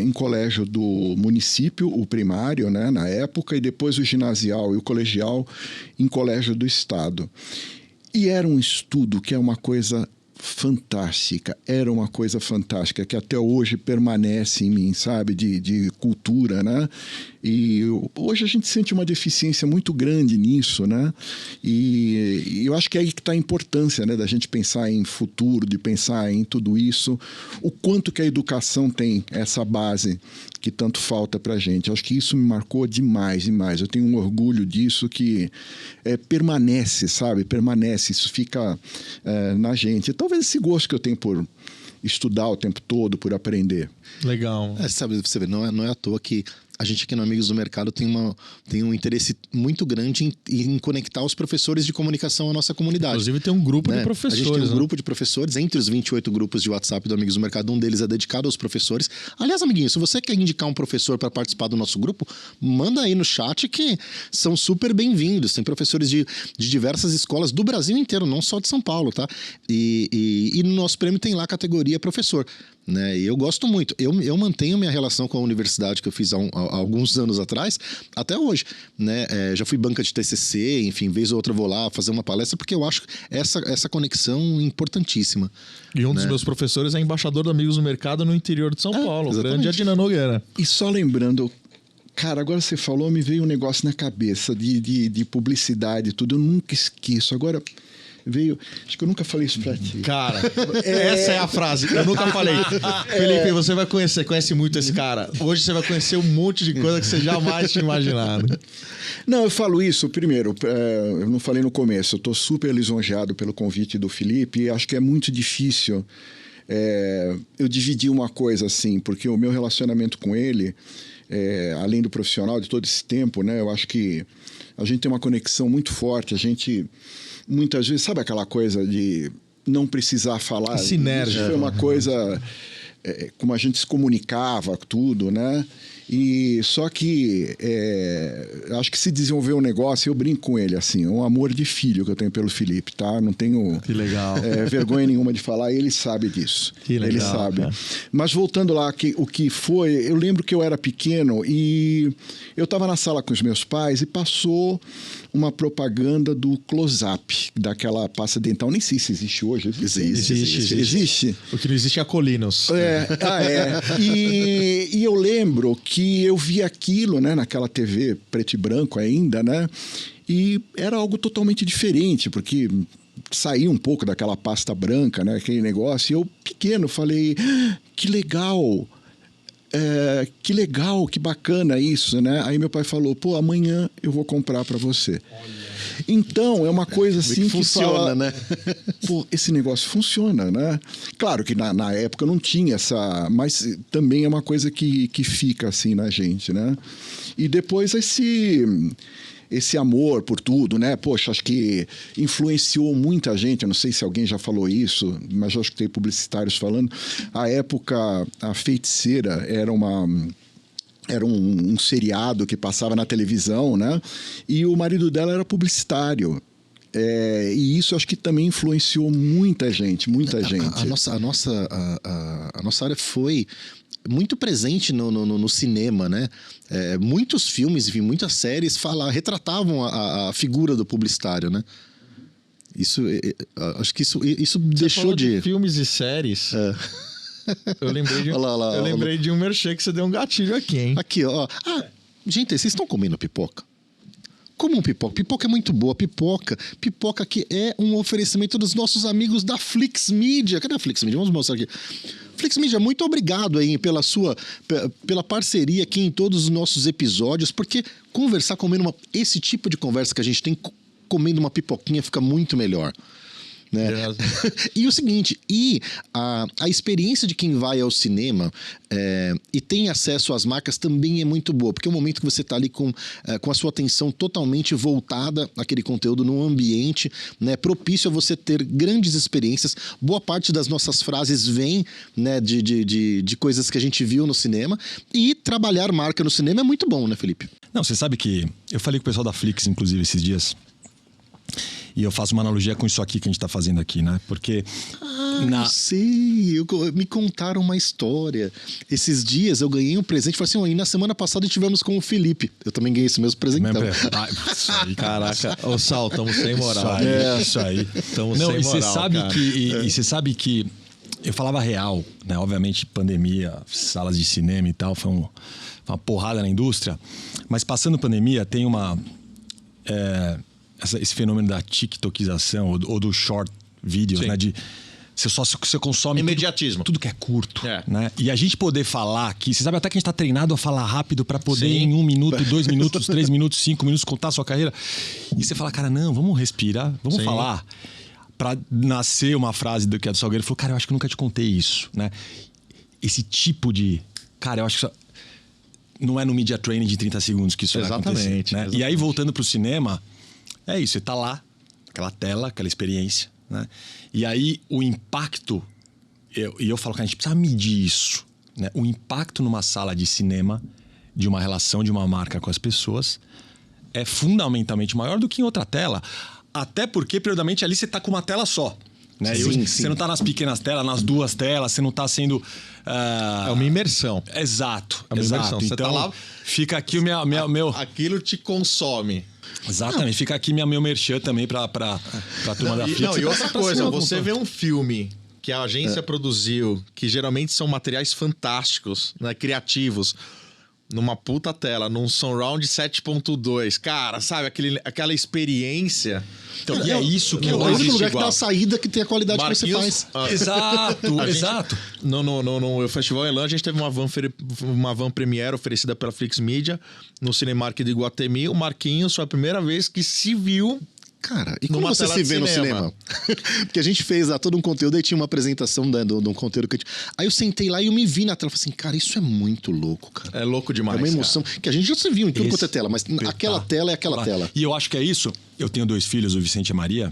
em colégio do município, o primário, né, na época, e depois o ginasial e o colegial em colégio do estado. E era um estudo que é uma coisa fantástica, que até hoje permanece em mim, sabe, de cultura, né? E hoje a gente sente uma deficiência muito grande nisso, né? E eu acho que é aí que está a importância, né, da gente pensar em futuro, de pensar em tudo isso, o quanto que a educação tem essa base que tanto falta para a gente. Eu acho que isso me marcou demais. Eu tenho um orgulho disso que permanece, sabe? Permanece, isso fica na gente. Talvez esse gosto que eu tenho por estudar o tempo todo, por aprender. Legal. Sabe, você vê, não é à toa que a gente aqui no Amigos do Mercado tem um interesse muito grande em conectar os professores de comunicação à nossa comunidade. Inclusive tem um grupo de A professores. gente tem um grupo de professores, entre os 28 grupos de WhatsApp do Amigos do Mercado, um deles é dedicado aos professores. Aliás, amiguinho, se você quer indicar um professor para participar do nosso grupo, manda aí no chat que são super bem-vindos. Tem professores de diversas escolas do Brasil inteiro, não só de São Paulo, tá? E no nosso prêmio tem lá a categoria professor. Né? E eu gosto muito. Eu mantenho minha relação com a universidade que eu fiz há alguns anos atrás, até hoje. Né? Já fui banca de TCC, enfim, vez ou outra vou lá fazer uma palestra, porque eu acho essa conexão importantíssima. E um dos meus professores é embaixador do Amigos do Mercado no interior de São Paulo, o grande Adina Nogueira. E só lembrando... Cara, agora você falou, me veio um negócio na cabeça de publicidade e tudo. Eu nunca esqueço. Agora... Acho que eu nunca falei isso pra ti. Cara, essa é a frase. Eu nunca falei. Felipe, você vai conhece muito esse cara. Hoje você vai conhecer um monte de coisa que você jamais tinha imaginado. Não, eu falo isso, primeiro, eu não falei no começo, eu tô super lisonjeado pelo convite do Felipe e acho que é muito difícil eu dividir uma coisa assim, porque o meu relacionamento com ele, além do profissional de todo esse tempo, né, eu acho que a gente tem uma conexão muito forte, a gente... Muitas vezes, sabe aquela coisa de não precisar falar? Sinergia. Isso foi uma coisa... como a gente se comunicava, tudo, né? E só que acho que se desenvolver um negócio, eu brinco com ele, assim, um amor de filho que eu tenho pelo Felipe, tá? Não tenho Que legal. Vergonha nenhuma de falar, ele sabe disso. Que legal, ele sabe. cara. Mas voltando lá, o que foi, eu lembro que eu era pequeno e eu estava na sala com os meus pais e passou uma propaganda do Close-Up, daquela pasta dental, nem sei se existe hoje. Existe? O que não existe é a Colinos. E eu lembro que eu vi aquilo, né, naquela TV preto e branco ainda, né? E era algo totalmente diferente, porque saía um pouco daquela pasta branca, né, aquele negócio. E eu, pequeno, falei, que legal, que bacana isso, né? Aí meu pai falou, pô, amanhã eu vou comprar para você. Olha. Então, é uma coisa assim que funciona, fala, né? Pô, esse negócio funciona, né? Claro que na época não tinha essa... Mas também é uma coisa que fica assim na gente, né? E depois esse esse amor por tudo, né? Poxa, acho que influenciou muita gente. Eu não sei se alguém já falou isso, mas eu acho que tem publicitários falando. À época, A Feiticeira era um seriado que passava na televisão, né? E o marido dela era publicitário. E isso acho que também influenciou muita gente, muita gente. A nossa área foi muito presente no cinema, né? Muitos filmes, enfim, muitas séries retratavam a figura do publicitário, né? Isso, acho que isso deixou de filmes e séries. Eu lembrei de um merchan que você deu um gatilho aqui, hein? Aqui, ó. Gente, vocês estão comendo pipoca? Comam pipoca. Pipoca é muito boa. Pipoca que é um oferecimento dos nossos amigos da Flix Media. Cadê a Flix Media? Vamos mostrar aqui. Flix Media, muito obrigado aí pela parceria aqui em todos os nossos episódios, porque conversar comendo esse tipo de conversa que a gente tem comendo uma pipoquinha fica muito melhor. Né? E o seguinte, a experiência de quem vai ao cinema e tem acesso às marcas também é muito boa, porque é o momento que você está ali com a sua atenção totalmente voltada àquele conteúdo num ambiente, né, propício a você ter grandes experiências. Boa parte das nossas frases vem, né, de coisas que a gente viu no cinema, e trabalhar marca no cinema é muito bom, né, Felipe? Não, você sabe que eu falei com o pessoal da Flix, inclusive, esses dias. E eu faço uma analogia com isso aqui que a gente tá fazendo aqui, né? Porque... Eu sei, me contaram uma história. Esses dias eu ganhei um presente, falei assim, e na semana passada tivemos com o Felipe. Eu também ganhei esse mesmo presente. Isso aí, caraca. Ô, Sal, estamos sem moral. Isso aí. Estamos sem moral, você sabe que eu falava real, né? Obviamente, pandemia, salas de cinema e tal, foi uma porrada na indústria. Mas passando pandemia, tem esse fenômeno da tiktokização ou do short videos, né? Você consome imediatismo. Tudo que é curto, né? E a gente poder falar aqui, você sabe até que a gente tá treinado a falar rápido para poder em 1 minuto, 2 minutos, 3 minutos, 5 minutos contar a sua carreira. E você fala, cara, não, vamos respirar, vamos falar. Para nascer uma frase do que é do Salgueiro, ele falou, cara, eu acho que eu nunca te contei isso, né? Esse tipo de... Cara, eu acho que não é no media training de 30 segundos que isso vai acontecer, né? Exatamente. E aí, voltando pro cinema, é isso, você tá lá, aquela tela, aquela experiência, né? E aí o impacto, eu falo que a gente precisa medir isso, né? O impacto numa sala de cinema, de uma relação de uma marca com as pessoas, é fundamentalmente maior do que em outra tela. Até porque, periodicamente, ali você tá com uma tela só. Né? Sim. Você não tá nas pequenas telas, nas duas telas, você não tá sendo... É uma imersão. Exato. É uma imersão. Você então, tá lá... fica aqui o meu... Aquilo te consome. Exatamente, fica aqui meu merchan também pra turma da Flix. E outra coisa, você vê um filme que a agência produziu, que geralmente são materiais fantásticos, né, criativos, numa puta tela, num surround 7.2. Cara, sabe, aquela experiência... Então, e é isso que é eu o único lugar igual. que dá a saída que tem a qualidade que você faz. Exato. No Festival Elan, a gente teve uma van premiere oferecida pela Flix Media no Cinemark de Iguatemi. O Marquinhos foi a primeira vez que se viu. Cara, e como você se vê no cinema? Porque a gente fez lá todo um conteúdo, aí tinha uma apresentação de um conteúdo que aí eu sentei lá e eu me vi na tela. Falei assim, cara, isso é muito louco, cara. É louco demais. É uma emoção que a gente já se viu em tudo quanto é tela, mas aquela tela é aquela tela. E eu acho que é isso. Eu tenho 2 filhos, o Vicente e a Maria.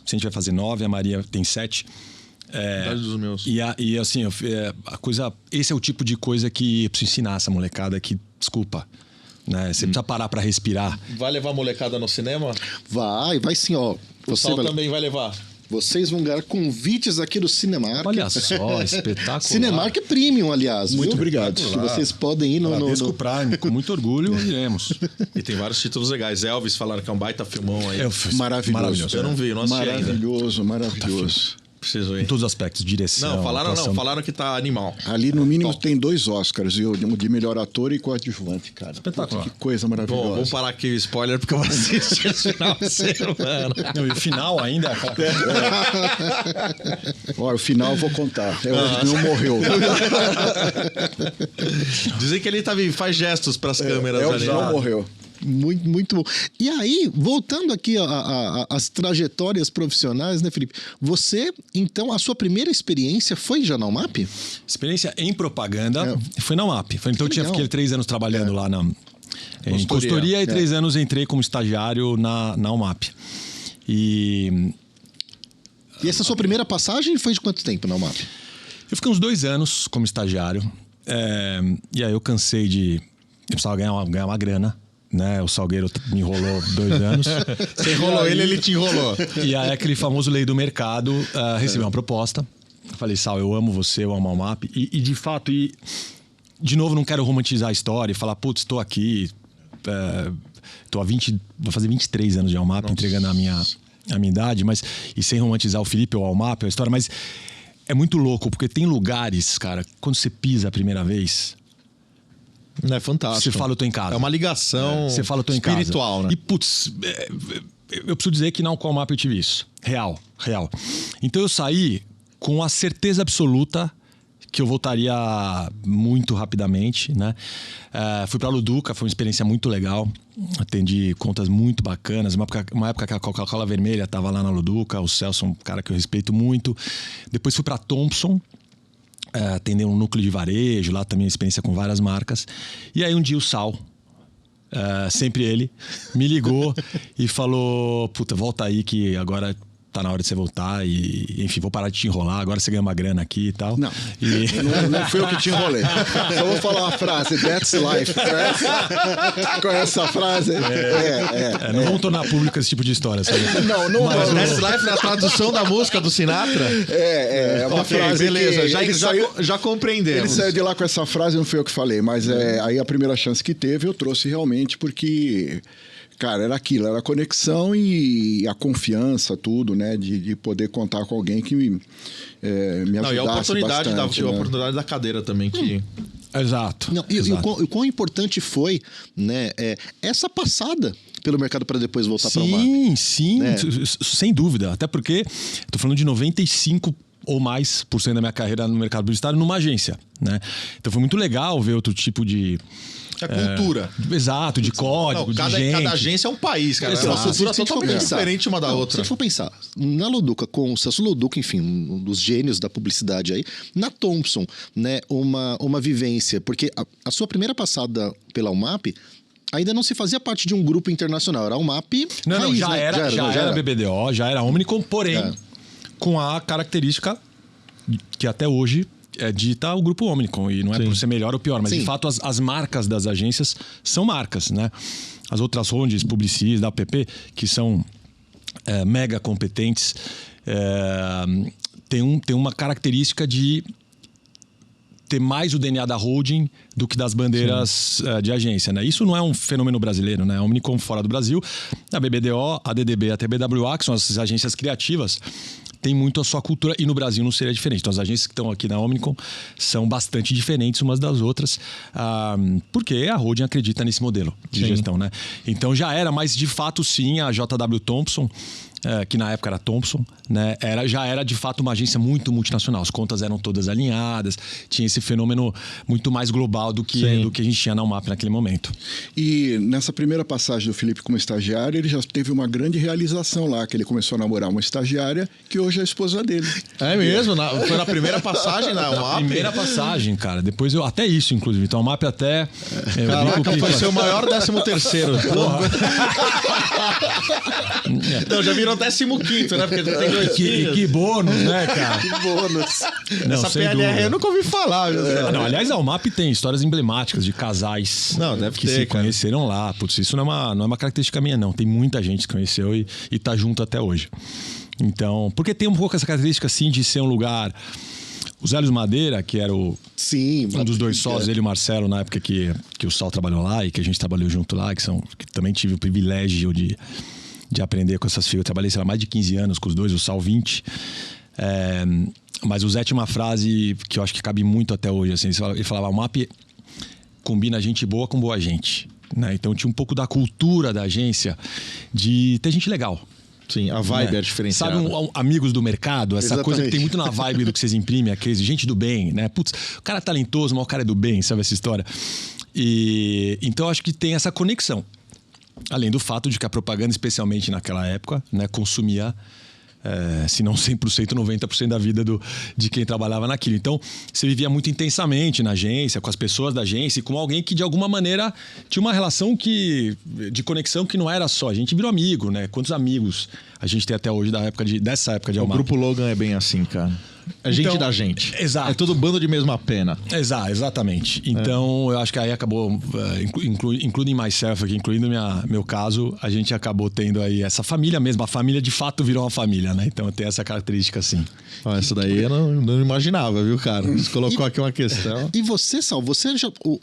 O Vicente vai fazer 9, a Maria tem 7. Dos meus. E assim, a coisa. Esse é o tipo de coisa que eu preciso ensinar essa molecada que, desculpa. Né? Você precisa parar pra respirar. Vai levar a molecada no cinema? Vai sim, ó. O Sal também vai levar. Vocês vão ganhar convites aqui do Cinemark. Olha só, espetacular. Cinemark é Premium, aliás. Muito viu? obrigado. Que vocês podem ir no Disco Prime, com muito orgulho, iremos. E tem vários títulos legais. Elvis falaram que é um baita filmão aí. Maravilhoso. Eu não vi, eu não assisti ainda. Maravilhoso. Preciso ir. Em todos os aspectos, direção. Falaram que tá animal. Ali no mínimo tem 2 Oscars, viu? De melhor ator e coadjuvante, cara. Espetacular. Que coisa maravilhosa. Bom, vamos parar aqui o spoiler porque eu vou assistir esse final de semana. Não, e o final ainda... Olha, o final eu vou contar. O não morreu. Dizem que ele tá vivo, faz gestos pras câmeras ali. Não morreu. Muito, muito bom. E aí, voltando aqui às trajetórias profissionais, né, Felipe? Você, então, a sua primeira experiência foi já na UMAP? Experiência em propaganda foi na UMAP. Então eu fiquei 3 anos trabalhando lá Em consultoria e 3 anos entrei como estagiário na UMAP. E essa sua primeira passagem foi de quanto tempo na UMAP? eu fiquei uns 2 anos como estagiário. E aí eu cansei de... Eu precisava ganhar uma grana. Né? O Salgueiro me enrolou 2 anos. Você enrolou ele te enrolou. E aí aquele famoso lei do mercado, recebi uma proposta. Falei, Sal, eu amo você, eu amo a UMAP. E de fato, de novo, não quero romantizar a história e falar, putz, estou aqui, vou fazer 23 anos de UMAP, entregando a minha idade, mas e sem romantizar o Felipe ou a UMAP, a história, mas é muito louco, porque tem lugares, cara, quando você pisa a primeira vez... É fantástico. Você fala, eu tô em casa. É uma ligação Você fala, eu tô em casa. espiritual, né? E, putz, eu preciso dizer que na UMAP eu tive isso. Real. Então eu saí com a certeza absoluta que eu voltaria muito rapidamente, né? Fui pra Luduca, foi uma experiência muito legal. Atendi contas muito bacanas. Uma época que a Coca-Cola Vermelha tava lá na Luduca. O Celso é um cara que eu respeito muito. Depois fui pra Thompson. Atender um núcleo de varejo, lá também experiência com várias marcas. E aí um dia o Sal, sempre ele, me ligou e falou, puta, volta aí que agora tá na hora de você voltar e, enfim, vou parar de te enrolar, agora você ganha uma grana aqui e tal. Não, não fui eu que te enrolei. Só vou falar uma frase, that's life. Conhece essa frase? Não vamos tornar público esse tipo de história, sabe? Não. Mas That's Life na tradução da música do Sinatra? É uma frase beleza, que já compreendemos. Ele saiu de lá com essa frase, não foi eu que falei, mas aí a primeira chance que teve eu trouxe realmente porque... Cara, era aquilo, era a conexão e a confiança, tudo, né? De poder contar com alguém que me ajudasse e a oportunidade, bastante, a né? oportunidade da cadeira também, que... Exato. Não, e o quão importante foi, né, essa passada pelo mercado para depois voltar para o UMAP. Sim, né? Sem dúvida. Até porque tô falando de 95% ou mais da minha carreira no mercado publicitário numa agência, né? Então foi muito legal ver outro tipo de... cultura. Exato, de código, de gente. Cada agência é um país, cara. É uma Exato. cultura Se a gente for totalmente pensar, diferente uma da outra. Se a gente for pensar, na Luduca, com o Celso Luduca, enfim, um dos gênios da publicidade aí, na Thompson, né, uma vivência, porque a sua primeira passada pela UMAP ainda não se fazia parte de um grupo internacional, era a UMAP Não, já né? era BBDO, já era Omnicom, porém, com a característica que até hoje dita o grupo Omnicom, e não é por ser melhor ou pior, mas de fato as marcas das agências são marcas, né? As outras Rondes, Publicis, da UPP, que são mega competentes, tem uma característica de ter mais o DNA da holding do que das bandeiras de agência, né? Isso não é um fenômeno brasileiro, né? A Omnicom fora do Brasil, a BBDO, a DDB, a TBWA, que são as agências criativas, tem muito a sua cultura, e no Brasil não seria diferente. Então as agências que estão aqui na Omnicom são bastante diferentes umas das outras, porque a holding acredita nesse modelo de gestão, né? Então já era, mas de fato sim, a JW Thompson, que na época era Thompson, né? Já era de fato uma agência muito multinacional. As contas eram todas alinhadas, tinha esse fenômeno muito mais global do que a gente tinha na UMAP naquele momento. E nessa primeira passagem do Felipe como estagiário, ele já teve uma grande realização lá, que ele começou a namorar uma estagiária que hoje é a esposa dele. É mesmo? Foi na primeira passagem na UMAP? Primeira passagem, cara. Depois até isso, inclusive. Então a UMAP até... Caraca, foi seu maior 13º. Não, já virou 15º, né? Porque tem 2 filhos. Que bônus, né, cara? Que bônus. Não, Essa sem PLR dúvida. eu nunca ouvi falar. Não, aliás, a UMAP tem histórias emblemáticas de casais que ter, se cara. conheceram lá. Putz, isso não é uma característica minha, não. Tem muita gente que se conheceu e tá junto até hoje. Então, porque tem um pouco essa característica, assim, de ser um lugar... O Zé Luiz Madeira, que era um dos 2 sócios, ele e o Marcelo, na época que o Sal trabalhou lá e que a gente trabalhou junto lá, que também tive o privilégio de aprender com essas figuras. Eu trabalhei, sei lá, mais de 15 anos com os dois, o Sal 20. Mas o Zé tinha uma frase que eu acho que cabe muito até hoje. Assim, ele falava, o MAP combina gente boa com boa gente, né? Então tinha um pouco da cultura da agência de ter gente legal. Sim, a vibe é diferenciada. Sabe, amigos do mercado, essa Exatamente. coisa que tem muito na vibe do que vocês imprimem, aqueles gente do bem, né? Putz, o cara é talentoso, mas o cara é do bem, sabe essa história? E então acho que tem essa conexão. Além do fato de que a propaganda, especialmente naquela época, né, consumia se não 100%, 90% da vida de quem trabalhava naquilo. Então, você vivia muito intensamente na agência, com as pessoas da agência, e com alguém que, de alguma maneira, tinha uma relação de conexão que não era só. A gente virou amigo, né? Quantos amigos a gente tem até hoje dessa época de O Almap? Grupo Logan é bem assim, cara. É gente Então, da gente. exato. É todo bando de mesma pena. Exatamente. Então, eu acho que aí acabou, including myself aqui, incluindo meu caso, a gente acabou tendo aí essa família mesmo. A família, de fato, virou uma família, né? Então, tem essa característica, assim. Essa daí eu não imaginava, viu, cara? Você colocou aqui uma questão. E você, Sal,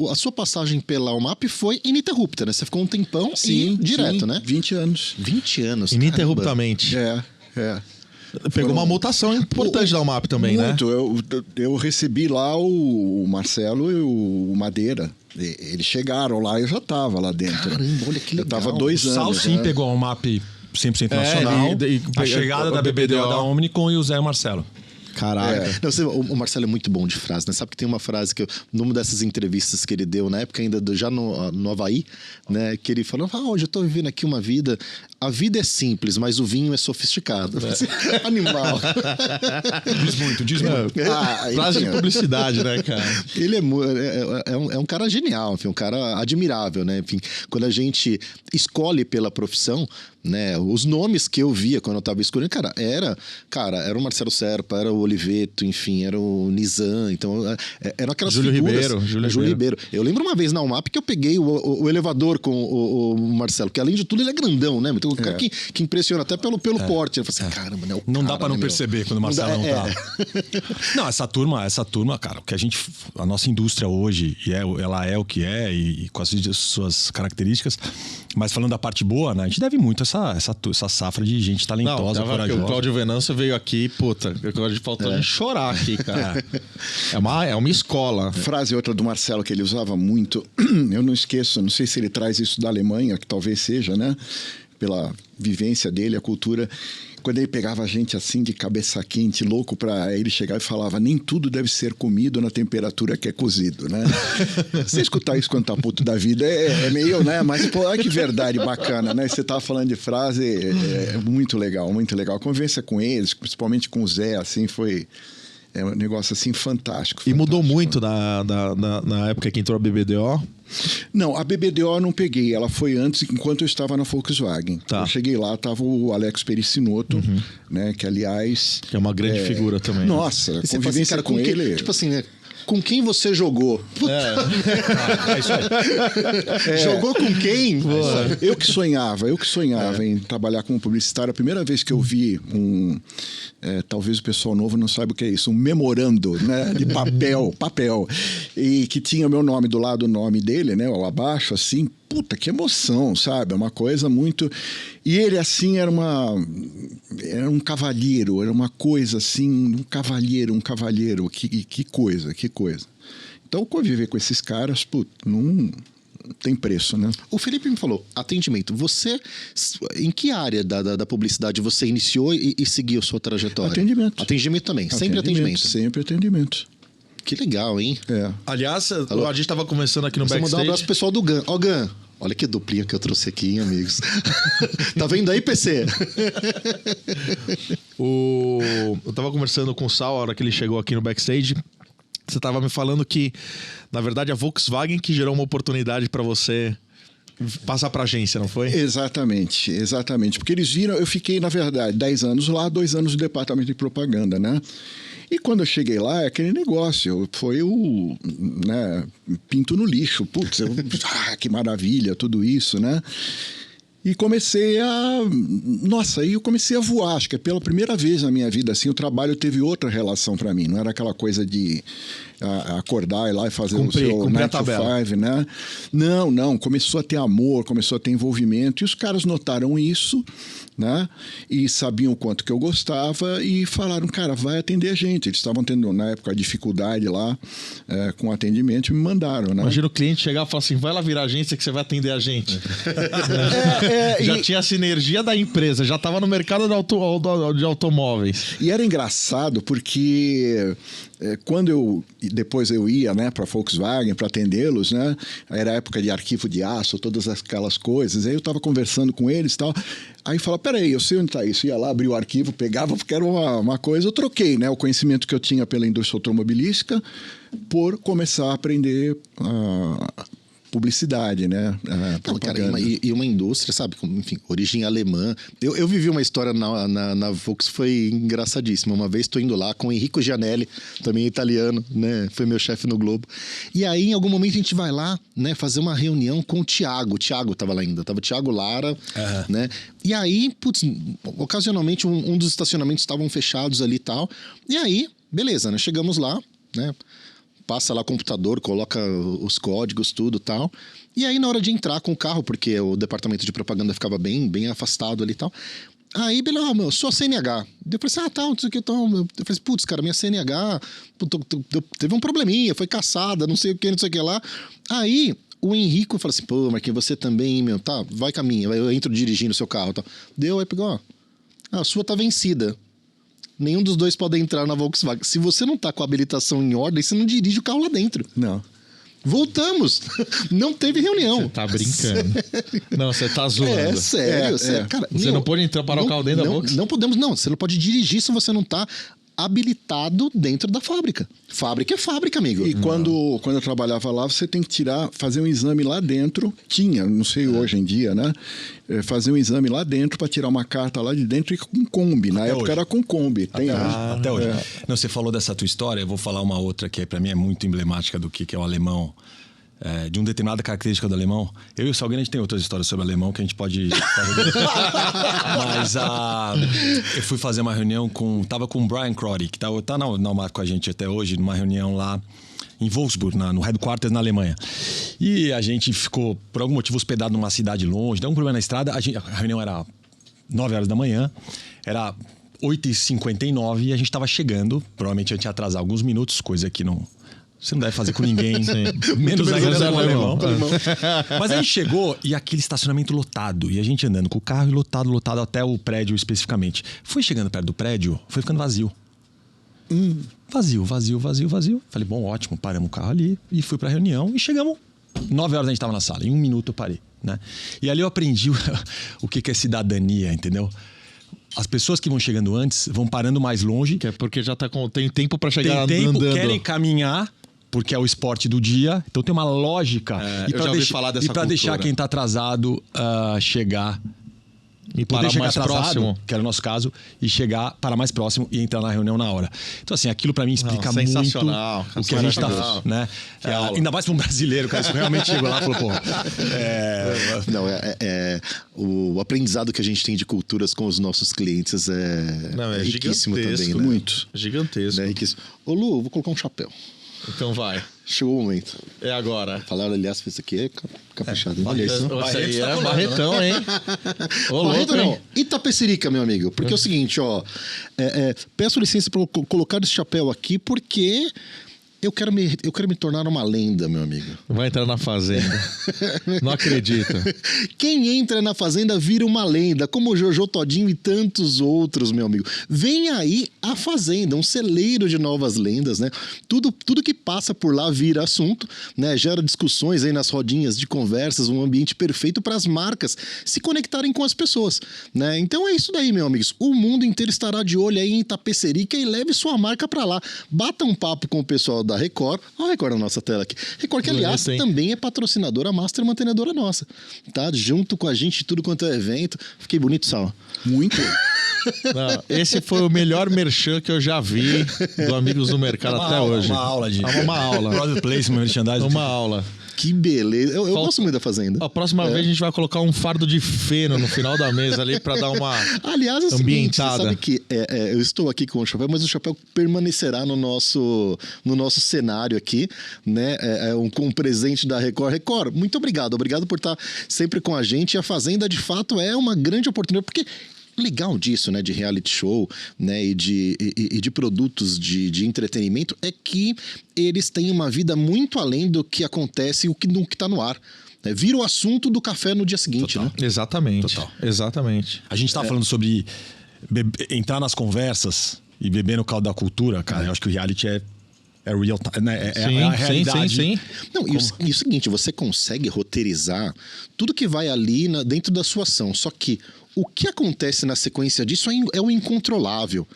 a sua passagem pela Almap foi ininterrupta, né? Você ficou um tempão direto, né? 20 anos. 20 anos. Ininterruptamente. É. Pegou uma mutação importante da Almap também, né? Muito. Eu recebi lá o Marcelo e o Madeira. Eles chegaram lá, eu já estava lá dentro. Caramba, olha que legal. Eu estava 2 O Sal, anos. sim, né? pegou a Almap 100% nacional. A chegada da BBDO da Omnicom e o Zé e o Marcelo. Caraca. Não, o Marcelo é muito bom de frase, né? Sabe que tem uma frase que numa dessas entrevistas que ele deu na época ainda já no Havaí, né? Que ele falou: hoje eu tô vivendo aqui uma vida. A vida é simples, mas o vinho é sofisticado. Animal. Diz muito. Frase de publicidade, né, cara? Ele é um cara genial, enfim, um cara admirável, né? Enfim, quando a gente escolhe pela profissão, né? Os nomes que eu via quando eu tava escolhendo, era o Marcelo Serpa, era o Oliveto, enfim, era o Nizam, então eram aquelas Júlio figuras. Ribeiro. Júlio Ribeiro. Eu lembro uma vez na Almap que eu peguei o elevador com o Marcelo, que além de tudo ele é grandão, né? Então, o cara que impressiona até pelo porte. Eu falei assim, caramba, né? Não dá pra não perceber quando o Marcelo não tá. Não, essa turma, cara, a nossa indústria hoje, ela é o que é, e com as suas características, mas falando da parte boa, né? A gente deve muito essa safra de gente talentosa, corajosa. O Cláudio Venâncio veio aqui, puta, agora faltou a gente chorar aqui, cara. É uma escola. Frase outra do Marcelo que ele usava muito, eu não esqueço, não sei se ele traz isso da Alemanha, que talvez seja, né? Pela vivência dele, a cultura. Quando ele pegava a gente assim de cabeça quente, louco, para ele chegar e falava: nem tudo deve ser comido na temperatura que é cozido, né? Você escutar isso quando tá puto da vida é meio, né? Mas, pô, olha que verdade bacana, né? Você tava falando de frase, é muito legal, muito legal. A convivência com eles, principalmente com o Zé, assim, foi... É um negócio assim fantástico. E mudou muito na época que entrou a BBDO? Não, a BBDO eu não peguei. Ela foi antes, enquanto eu estava na Volkswagen. Tá. Eu cheguei lá, estava o Alex Pericinoto, né? Que, aliás... Que é uma grande figura também. Nossa, E você convivência fala assim, cara, com ele... Tipo assim, né? Com quem você jogou? É isso aí. Jogou com quem? Eu que sonhava em trabalhar como publicitário. A primeira vez que eu vi talvez o pessoal novo não saiba o que é isso, um memorando, né, de papel, e que tinha o meu nome do lado, o nome dele, né, ou abaixo, assim, puta, que emoção, sabe? É uma coisa muito... E ele, assim, era um cavalheiro, era uma coisa, assim, um cavalheiro, que coisa. Então, conviver com esses caras, puta, não tem preço, né? O Felipe me falou, atendimento. Você, em que área da publicidade você iniciou e seguiu sua trajetória? Atendimento. Atendimento também, sempre atendimento. Sempre atendimento. Que legal, hein? É. Aliás, a gente tava conversando aqui no Você backstage. mandar um abraço pro pessoal do GAN. Ó, GAN, olha que duplinha que eu trouxe aqui, hein, amigos. Tá vendo aí, PC? Eu tava conversando com o Sal a hora que ele chegou aqui no backstage. Você tava me falando que, na verdade, a Volkswagen que gerou uma oportunidade para você passar para agência, não foi? Exatamente. Porque eles viram, eu fiquei, na verdade, 10 anos lá, 2 anos no departamento de propaganda, né? E quando eu cheguei lá, é aquele negócio, foi pinto no lixo. Putz, que maravilha, tudo isso, né? E comecei eu comecei a voar. Acho que é pela primeira vez na minha vida, assim, o trabalho teve outra relação para mim. Não era aquela coisa de acordar e ir lá e fazer o seu 9 to 5, né? Não. Começou a ter amor, começou a ter envolvimento. E os caras notaram isso, né? E sabiam o quanto que eu gostava e falaram, cara, vai atender a gente. Eles estavam tendo, na época, dificuldade lá com atendimento e me mandaram, né? Imagina o cliente chegar e falar assim, vai lá virar agência que você vai atender a gente. Já tinha a sinergia da empresa, já estava no mercado de automóveis. E era engraçado porque depois eu ia, né, para Volkswagen para atendê-los, né? Era a época de arquivo de aço, todas aquelas coisas. Aí eu estava conversando com eles e tal. Aí fala, peraí, eu sei onde está isso. Ia lá, abri o arquivo, pegava, porque era uma coisa. Eu troquei, né, o conhecimento que eu tinha pela indústria automobilística por começar a aprender publicidade, né? Não, cara, e uma indústria, sabe? Enfim, origem alemã. Eu vivi uma história na Volks, foi engraçadíssima. Uma vez estou indo lá com o Enrico Gianelli, também italiano, né? Foi meu chefe no Globo. E aí, em algum momento, a gente vai lá, né? Fazer uma reunião com o Thiago. O Thiago estava lá ainda. Tava o Thiago Lara, né? E aí, putz, ocasionalmente, um dos estacionamentos estavam fechados ali e tal. E aí, beleza, né? Chegamos lá, né? Passa lá o computador, coloca os códigos, tudo e tal. E aí, na hora de entrar com o carro, porque o departamento de propaganda ficava bem afastado ali e tal. Aí, beleza, sua CNH. Eu falei assim, tá, não sei o que. Então, eu falei, putz, cara, minha CNH teve um probleminha, foi caçada, não sei o que lá. Aí, o Henrico falou assim, pô, Marquinhos, você também, meu, tá, vai caminho, eu entro dirigindo o seu carro e tal. Deu, aí pegou, ó, a sua tá vencida. Nenhum dos dois pode entrar na Volkswagen. Se você não tá com a habilitação em ordem, você não dirige o carro lá dentro. Não. Voltamos. Não teve reunião. Você tá brincando. Não, você tá zoando. Sério. Cara, você não pode entrar para o carro dentro da Volkswagen? Não podemos, não. Você não pode dirigir se você não tá habilitado dentro da fábrica. Fábrica é fábrica, amigo. E quando eu trabalhava lá, você tem que fazer um exame lá dentro. Tinha, não sei hoje em dia, né? Fazer um exame lá dentro para tirar uma carta lá de dentro e com Kombi. Na época era com Kombi. Tem até hoje. Não, você falou dessa tua história, eu vou falar uma outra que para mim é muito emblemática do que é o alemão. De uma determinada característica do alemão. Eu e o Salgueiro, a gente tem outras histórias sobre o alemão que a gente pode... Mas eu fui fazer uma reunião tava com o Brian Crotty, que tá na Almar com a gente até hoje, numa reunião lá em Wolfsburg, no headquarters na Alemanha. E a gente ficou, por algum motivo, hospedado numa cidade longe, deu um problema na estrada, a reunião era 9 horas da manhã, era 8h59 e a gente tava chegando, provavelmente a gente ia atrasar alguns minutos, coisa que você não deve fazer com ninguém, menos ainda com o alemão. Mas a gente chegou e aquele estacionamento lotado. E a gente andando com o carro e lotado até o prédio especificamente. Foi chegando perto do prédio, foi ficando vazio. Vazio. Falei, bom, ótimo, paramos o carro ali. E fui pra reunião e chegamos. 9 horas a gente tava na sala, em 1 minuto eu parei, né? E ali eu aprendi o que é cidadania, entendeu? As pessoas que vão chegando antes vão parando mais longe. Que é porque já tem tempo para chegar tem tempo, andando. Querem caminhar, porque é o esporte do dia. Então tem uma lógica. Eu já ouvi falar dessa E para deixar quem tá atrasado chegar... E parar mais próximo. Que era o nosso caso. E parar mais próximo e entrar na reunião na hora. Então assim, aquilo para mim explica muito o que a gente tá... Né? Ainda mais para um brasileiro, cara. Isso realmente chegou lá e falou, pô... o aprendizado que a gente tem de culturas com os nossos clientes é riquíssimo também, né? Muito. Gigantesco. É riquíssimo. Ô Lu, vou colocar um chapéu. Então vai. Chegou o momento. É agora. Falaram, aliás, isso aqui é caprichado. Isso aí é Barretão, hein? Barreto não. Itapecerica, meu amigo. Porque é o seguinte, ó. Peço licença para colocar esse chapéu aqui, porque eu quero me tornar uma lenda, meu amigo. Vai entrar na Fazenda. Não acredito. Quem entra na Fazenda vira uma lenda, como o Jojo Todinho e tantos outros, meu amigo. Vem aí a Fazenda, um celeiro de novas lendas, né? Tudo que passa por lá vira assunto, né? Gera discussões aí nas rodinhas de conversas, um ambiente perfeito para as marcas se conectarem com as pessoas, né? Então é isso daí, meus amigos. O mundo inteiro estará de olho aí em Itapecerica e leve sua marca para lá. Bata um papo com o pessoal da Record. Olha a Record na nossa tela aqui. Record, que aliás também é patrocinadora master mantenedora nossa, tá? Junto com a gente, tudo quanto é evento. Fiquei bonito, Sal? Muito. Não, esse foi o melhor merchan que eu já vi do Amigos do Mercado até hoje. Uma aula de... Uma aula. Product placement, merchandising. Uma aula. Que beleza. Eu gosto muito da Fazenda. A próxima vez a gente vai colocar um fardo de feno no final da mesa ali para dar uma aliás, é o seguinte, ambientada. Você sabe que eu estou aqui com o chapéu, mas o chapéu permanecerá no nosso cenário aqui, né? Um presente da Record. Record, muito obrigado. Obrigado por estar sempre com a gente. E a Fazenda, de fato, é uma grande oportunidade, porque... legal disso, né, de reality show, né, e de produtos de entretenimento é que eles têm uma vida muito além do que acontece, o que tá no ar. Né? Vira o assunto do café no dia seguinte, Total. né? Exatamente. Total. Exatamente. A gente tava falando sobre entrar nas conversas e beber no caldo da cultura, cara. Eu acho que o reality é é real time, né? Sim, a realidade. sim. Não, e o seguinte, você consegue roteirizar tudo que vai ali dentro da sua ação. Só que o que acontece na sequência disso é o incontrolável.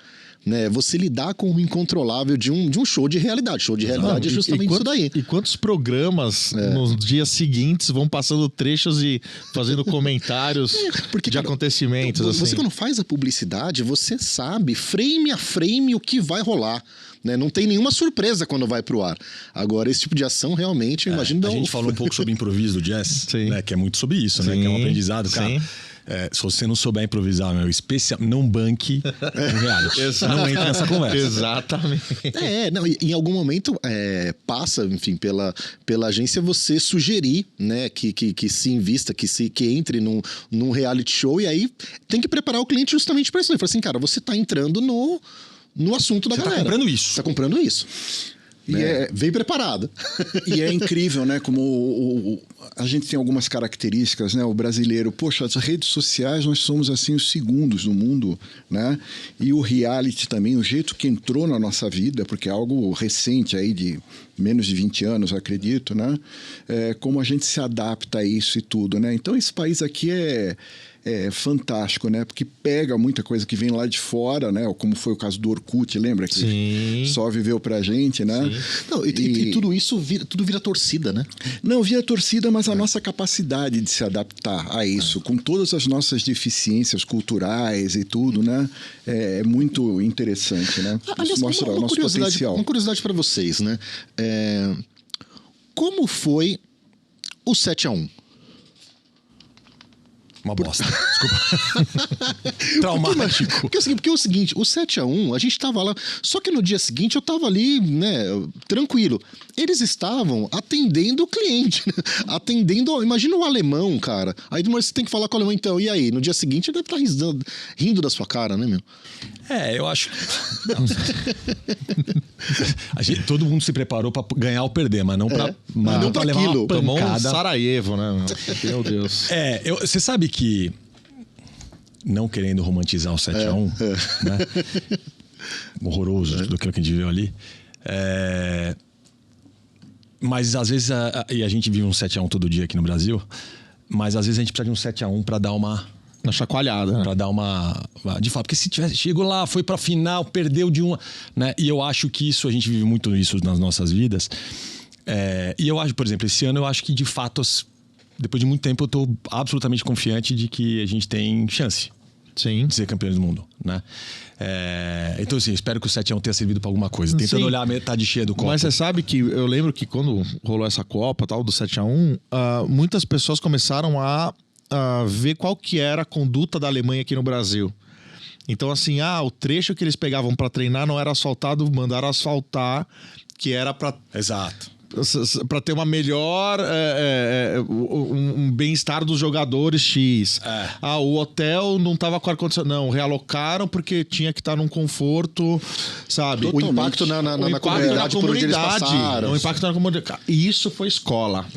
Né? Você lidar com o incontrolável de um show de realidade. Show de realidade é justamente isso daí. E quantos programas nos dias seguintes vão passando trechos e fazendo comentários de cara, acontecimentos? Você assim. quando faz a publicidade, você sabe, frame a frame, o que vai rolar. Né? Não tem nenhuma surpresa quando vai pro ar. Agora, esse tipo de ação, realmente, eu imagino... A gente falou um pouco sobre improviso do jazz, né? Que é muito sobre isso, né? Que é um aprendizado, cara. Se você não souber improvisar, não banque um reality. Não entre nessa conversa. Exatamente. Não, em algum momento passa, enfim, pela agência você sugerir, né, que se invista, que entre num reality show, e aí tem que preparar o cliente justamente para isso. Ele fala assim, cara, você tá entrando no assunto da galera. Você tá comprando isso. Você tá comprando isso. E vem preparado. E é incrível, né? Como a gente tem algumas características, né? O brasileiro, poxa, as redes sociais, nós somos assim os segundos no mundo, né? E o reality também, o jeito que entrou na nossa vida, porque é algo recente aí de menos de 20 anos, acredito, né? Como a gente se adapta a isso e tudo, né? Então esse país aqui é fantástico, né? Porque pega muita coisa que vem lá de fora, né? Como foi o caso do Orkut, lembra? Que só viveu pra gente, né? Não, e tudo isso vira torcida, né? Não, vira torcida, mas a nossa capacidade de se adaptar a isso, com todas as nossas deficiências culturais e tudo, né? É muito interessante, né? Aliás, isso mostra o nosso potencial. Uma curiosidade para vocês, né? Como foi o 7-1? Uma bosta. Desculpa. Traumático. Porque é o seguinte, o 7-1, a gente tava lá. Só que no dia seguinte eu tava ali, né, tranquilo. Eles estavam atendendo o cliente. Atendendo. Imagina o alemão, cara. Aí você tem que falar com o alemão, então, e aí? No dia seguinte ele deve estar rindo da sua cara, né, meu? Eu acho. Todo mundo se preparou pra ganhar ou perder, mas não pra, não pra levar aquilo. uma pancada. Tomou um Sarajevo, né? Meu Deus. Você sabe que, não querendo romantizar o 7-1, né? Horroroso tudo aquilo que a gente viu ali. Mas às vezes, e a gente vive um 7-1 todo dia aqui no Brasil, mas às vezes a gente precisa de um 7-1 pra dar uma chacoalhada, né? Pra dar uma... De fato, porque se tivesse... Chegou lá, foi pra final, perdeu de uma... Né? E eu acho que isso, a gente vive muito isso nas nossas vidas. E eu acho, por exemplo, esse ano eu acho que de fato, depois de muito tempo, eu tô absolutamente confiante de que a gente tem chance. Sim. De ser campeões do mundo, né? Então, assim, espero que o 7-1 tenha servido pra alguma coisa. Tentando olhar a metade cheia do copo. Mas você sabe que eu lembro que quando rolou essa Copa, tal, do 7-1, muitas pessoas começaram a ver qual que era a conduta da Alemanha aqui no Brasil. Então, assim, o trecho que eles pegavam para treinar não era asfaltado, mandaram asfaltar, que era para... Exato. Para ter uma melhor um bem-estar dos jogadores X. O hotel não tava com ar-condicionado. Não, realocaram porque tinha que estar num conforto, sabe? O impacto na comunidade por onde eles passaram. O impacto na comunidade. E isso foi escola.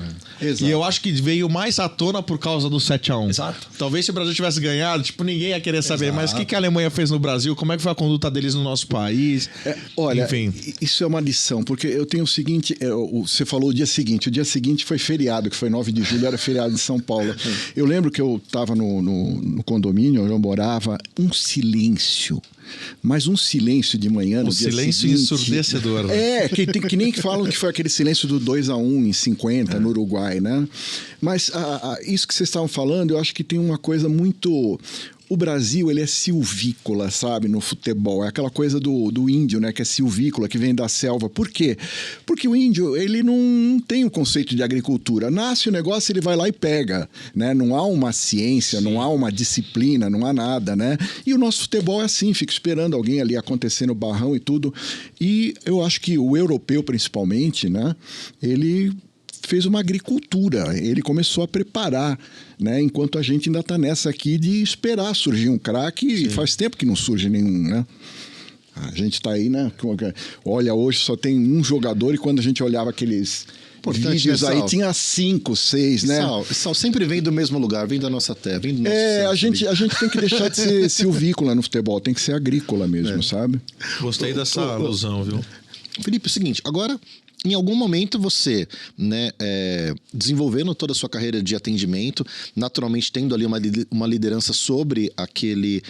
Exato. E eu acho que veio mais à tona por causa do 7-1. Exato. Talvez se o Brasil tivesse ganhado, ninguém ia querer saber. Mas o que a Alemanha fez no Brasil? Como é que foi a conduta deles no nosso país? Olha, enfim. Isso é uma lição, porque eu tenho o seguinte... Você falou o dia seguinte foi feriado, que foi 9 de julho, era feriado em São Paulo. Eu lembro que eu estava no condomínio onde eu morava, um silêncio. Mas um silêncio de manhã no dia seguinte... silêncio ensurdecedor. Que nem falam que foi aquele silêncio do 2-1 em 50 no Uruguai, né? Mas isso que vocês estavam falando, eu acho que tem uma coisa muito... O Brasil, ele é silvícola, sabe, no futebol. É aquela coisa do índio, né, que é silvícola, que vem da selva. Por quê? Porque o índio, ele não tem o conceito de agricultura. Nasce o negócio, ele vai lá e pega, né? Não há uma ciência, não há uma disciplina, não há nada, né? E o nosso futebol é assim, fica esperando alguém ali acontecer no barrão e tudo. E eu acho que o europeu, principalmente, né, ele fez uma agricultura, ele começou a preparar, né? Enquanto a gente ainda está nessa aqui de esperar surgir um craque, e faz tempo que não surge nenhum, né? A gente está aí, né? Olha, hoje só tem um jogador, e quando a gente olhava aqueles vídeos, né, aí tinha 5, 6, né? Sal sempre vem do mesmo lugar, vem da nossa terra, vem do nosso a gente tem que deixar de ser silvícola no futebol, tem que ser agrícola mesmo, sabe? Gostei dessa alusão, viu? Felipe, é o seguinte, agora, em algum momento você, né, desenvolvendo toda a sua carreira de atendimento, naturalmente tendo ali uma liderança sobre aquele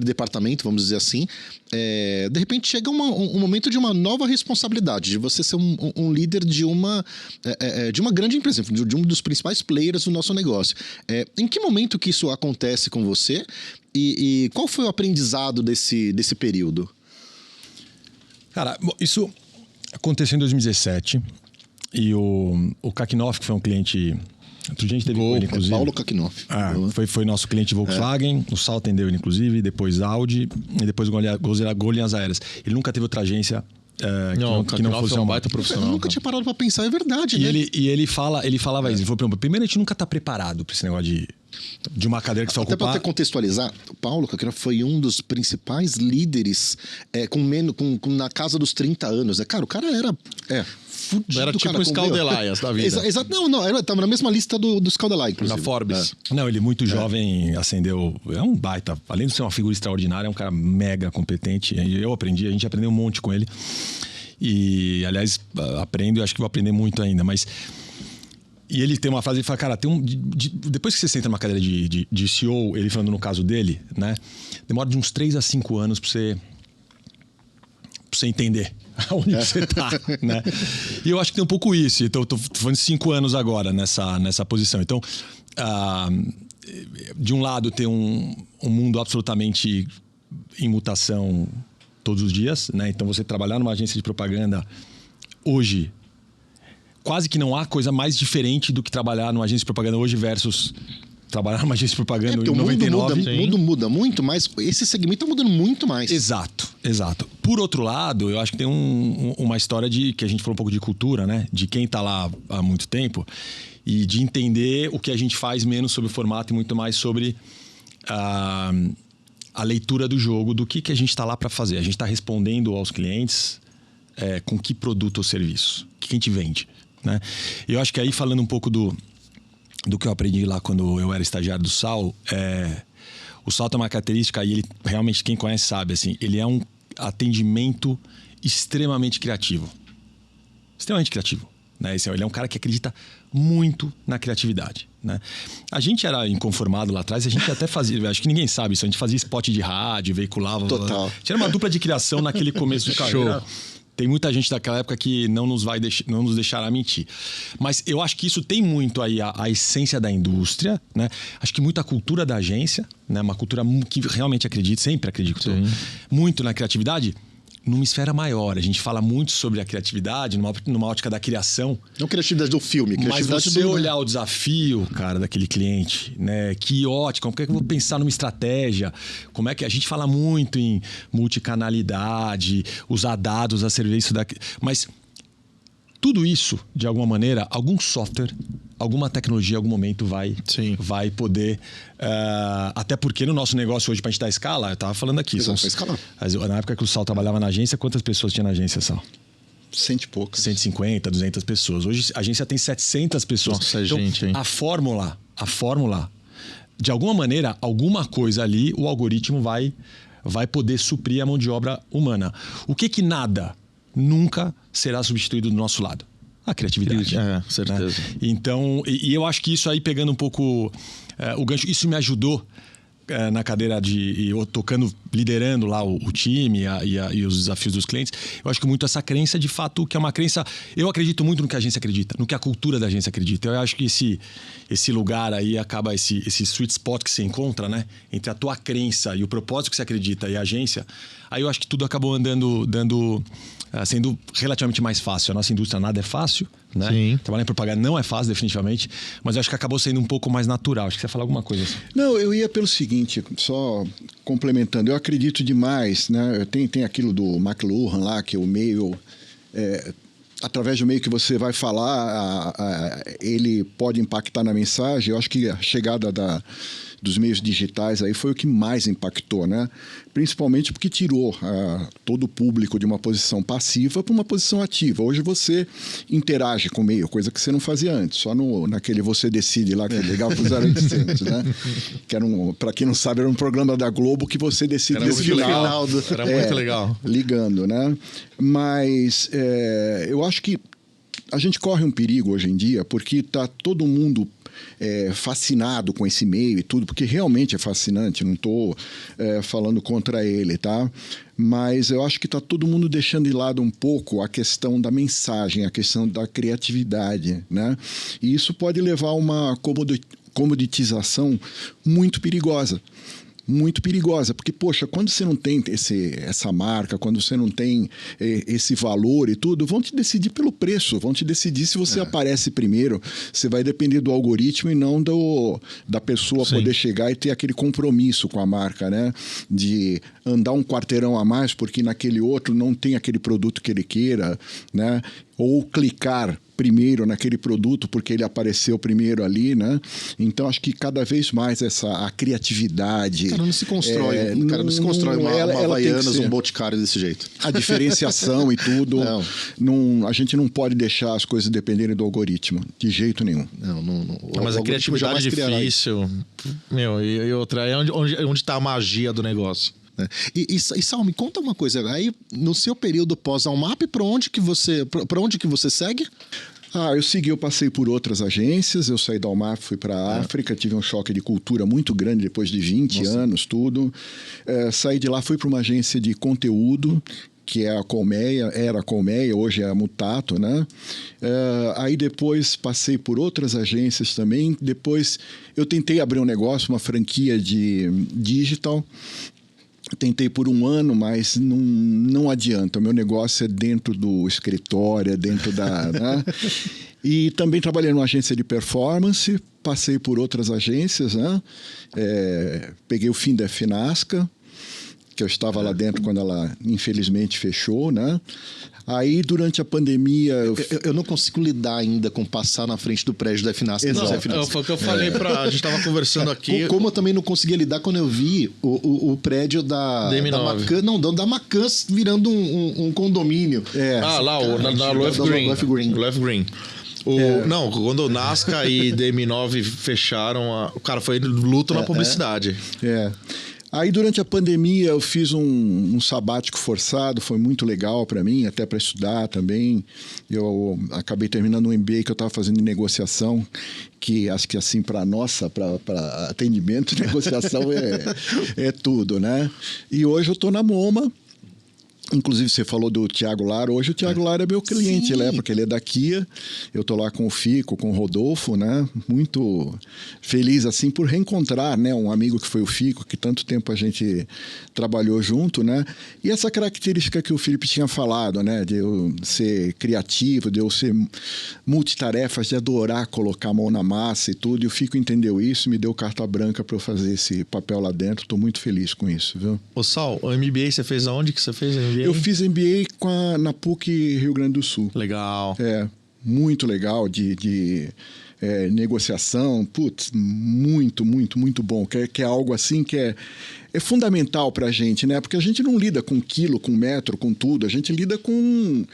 departamento, vamos dizer assim, de repente chega um momento de uma nova responsabilidade, de você ser um líder de uma grande empresa, de um dos principais players do nosso negócio. Em que momento que isso acontece com você e qual foi o aprendizado desse período? Cara, isso aconteceu em 2017 e o Kakinoff, que foi um cliente... Outro dia a gente teve com ele, inclusive. Paulo Kakinoff. Foi nosso cliente Volkswagen, o Sal atendeu ele, inclusive, depois Audi e depois Gol Linhas Aéreas. Ele nunca teve outra agência que não fosse um baita profissional. Eu nunca tinha parado pra pensar, é verdade, né? Ele falava isso. Ele falou, primeiro, a gente nunca tá preparado pra esse negócio de uma cadeira que você vai Até ocupar. para contextualizar, o Paulo Kakinoff foi um dos principais líderes na casa dos 30 anos. Cara, o cara era fudido. Era tipo cara, um Scaldelaias da vida. Exato. Não, tava na mesma lista do Scaldelai, inclusive. Na Forbes. Não, ele muito jovem ascendeu. É um baita. Além de ser uma figura extraordinária, é um cara mega competente. A gente aprendeu um monte com ele. E, aliás, aprendo e acho que vou aprender muito ainda. Mas. E ele tem uma frase, ele fala, cara, depois que você senta numa cadeira de CEO, ele falando no caso dele, né? Demora de uns 3 a 5 anos pra você entender onde você tá, né? E eu acho que tem um pouco isso. Então, eu tô falando de 5 anos agora nessa posição. Então, de um lado, tem um mundo absolutamente em mutação todos os dias, né? Então, você trabalhar numa agência de propaganda hoje, quase que não há coisa mais diferente do que trabalhar numa agência de propaganda hoje versus trabalhar numa agência de propaganda em 99. O mundo muda muito, mas esse segmento está mudando muito mais. Exato. Por outro lado, eu acho que tem uma história que a gente falou um pouco de cultura, né? De quem está lá há muito tempo e de entender o que a gente faz menos sobre o formato e muito mais sobre a leitura do jogo, do que a gente está lá para fazer. A gente está respondendo aos clientes com que produto ou serviço, o que a gente vende, né? E eu acho que aí, falando um pouco do que eu aprendi lá quando eu era estagiário do Sal, o Sal tem uma característica, e ele realmente, quem conhece sabe, assim, ele é um atendimento extremamente criativo. Extremamente criativo, né? Ele é um cara que acredita muito na criatividade, né? A gente era inconformado lá atrás, a gente até fazia, acho que ninguém sabe isso, a gente fazia spot de rádio, veiculava. Total. Tinha uma dupla de criação naquele começo de carreira. Tem muita gente daquela época que não nos deixará mentir. Mas eu acho que isso tem muito aí a essência da indústria, né? Acho que muita cultura da agência, né? Uma cultura que realmente sempre acredito muito na criatividade. Numa esfera maior, a gente fala muito sobre a criatividade numa ótica da criação. Não criatividade do filme, criatividade mas você olhar o desafio, cara, daquele cliente, né? Que ótica, como é que eu vou pensar numa estratégia? Como é que a gente fala muito em multicanalidade, usar dados a serviço mas tudo isso, de alguma maneira, algum software, alguma tecnologia, em algum momento vai poder... até porque no nosso negócio hoje, para a gente dar escala, eu estava falando aqui. Na época que o Sal trabalhava na agência, quantas pessoas tinha na agência, Sal? 100 e poucas. 150, 200 pessoas. Hoje a agência tem 700 pessoas. Nossa, então, gente, hein? A fórmula, de alguma maneira, alguma coisa ali, o algoritmo vai poder suprir a mão de obra humana. O que nada nunca será substituído do nosso lado? A criatividade. Certeza. Né? Então, e eu acho que isso aí, pegando um pouco o gancho, isso me ajudou na cadeira liderando lá o time e os desafios dos clientes. Eu acho que muito essa crença, de fato, que é uma crença... Eu acredito muito no que a agência acredita, no que a cultura da agência acredita. Eu acho que esse lugar aí acaba, esse sweet spot que você encontra, né? Entre a tua crença e o propósito que você acredita e a agência. Aí eu acho que tudo acabou sendo relativamente mais fácil. A nossa indústria nada é fácil, né? Sim. Trabalhar em propaganda não é fácil, definitivamente, mas eu acho que acabou sendo um pouco mais natural. Acho que você ia falar alguma coisa assim. Não, eu ia pelo seguinte, só complementando, eu acredito demais, né? Tem aquilo do McLuhan lá, que o meio... através do meio que você vai falar, ele pode impactar na mensagem. Eu acho que a chegada dos meios digitais aí foi o que mais impactou, né? Principalmente porque tirou todo o público de uma posição passiva para uma posição ativa. Hoje você interage com o meio, coisa que você não fazia antes, só naquele Você Decide lá, que é legal para os 0800, né? Que era para quem não sabe, era um programa da Globo que você decide Era no final. Era muito legal. Ligando, né? Mas eu acho que a gente corre um perigo hoje em dia, porque está todo mundo fascinado com esse meio e tudo, porque realmente é fascinante, não estou falando contra ele, tá? Mas eu acho que está todo mundo deixando de lado um pouco a questão da mensagem, a questão da criatividade, né? E isso pode levar a uma comoditização muito perigosa. Muito perigosa, porque, poxa, quando você não tem essa marca, quando você não tem esse valor e tudo, vão te decidir pelo preço, vão te decidir se você aparece primeiro. Você vai depender do algoritmo e não da pessoa poder chegar e ter aquele compromisso com a marca, né? De andar um quarteirão a mais porque naquele outro não tem aquele produto que ele queira, né? Ou clicar primeiro naquele produto porque ele apareceu primeiro ali, né? Então acho que cada vez mais a criatividade... Cara, não se constrói, não se constrói uma Havaianas, um Boticário desse jeito. A diferenciação e tudo, a gente não pode deixar as coisas dependerem do algoritmo, de jeito nenhum. Não. Mas a criatividade é difícil. Meu, e outra, é onde está a magia do negócio. E Sal, me conta uma coisa. Aí, no seu período pós-Almap, para onde que você segue? Eu passei por outras agências, eu saí da Almap, fui para a África, tive um choque de cultura muito grande depois de 20 anos, tudo. Saí de lá, fui para uma agência de conteúdo, que é a Colmeia, era a Colmeia, hoje é a Mutato, né? Aí depois passei por outras agências também. Depois eu tentei abrir um negócio, uma franquia de digital. Tentei por um ano, mas não adianta. O meu negócio é dentro do escritório, é dentro da... né? E também trabalhei numa agência de performance, passei por outras agências, né? Peguei o fim da Finasca, que eu estava lá dentro quando ela, infelizmente, fechou, né? Aí, durante a pandemia... Eu não consigo lidar ainda com passar na frente do prédio da Finasca. Foi o que eu falei a gente estava conversando aqui. Como eu também não conseguia lidar quando eu vi o prédio da DM9. Da Macan virando um condomínio. Na Left Green. Não, quando o Nasca e DM9 fecharam, o cara foi luto na publicidade. Aí, durante a pandemia, eu fiz um sabático forçado, foi muito legal para mim, até para estudar também. Eu acabei terminando um MBA que eu estava fazendo em negociação, que acho que assim, para atendimento, negociação é tudo, né? E hoje eu estou na MoMA. Inclusive, você falou do Thiago Lara. Hoje o Thiago Lara é meu cliente, né? Porque ele é da Kia. Eu tô lá com o Fico, com o Rodolfo, né? Muito feliz, assim, por reencontrar, né? Um amigo que foi o Fico, que tanto tempo a gente trabalhou junto, né? E essa característica que o Felipe tinha falado, né? De eu ser criativo, de eu ser multitarefas, de adorar colocar a mão na massa e tudo. E o Fico entendeu isso, me deu carta branca para eu fazer esse papel lá dentro. Tô muito feliz com isso, viu? Ô, Sal, o MBA você fez aonde que você fez o MBA? Eu fiz MBA na PUC Rio Grande do Sul. Legal. Muito legal de negociação. Putz, muito, muito, muito bom. Que é algo assim que é fundamental pra gente, né? Porque a gente não lida com quilo, com metro, com tudo. A gente lida com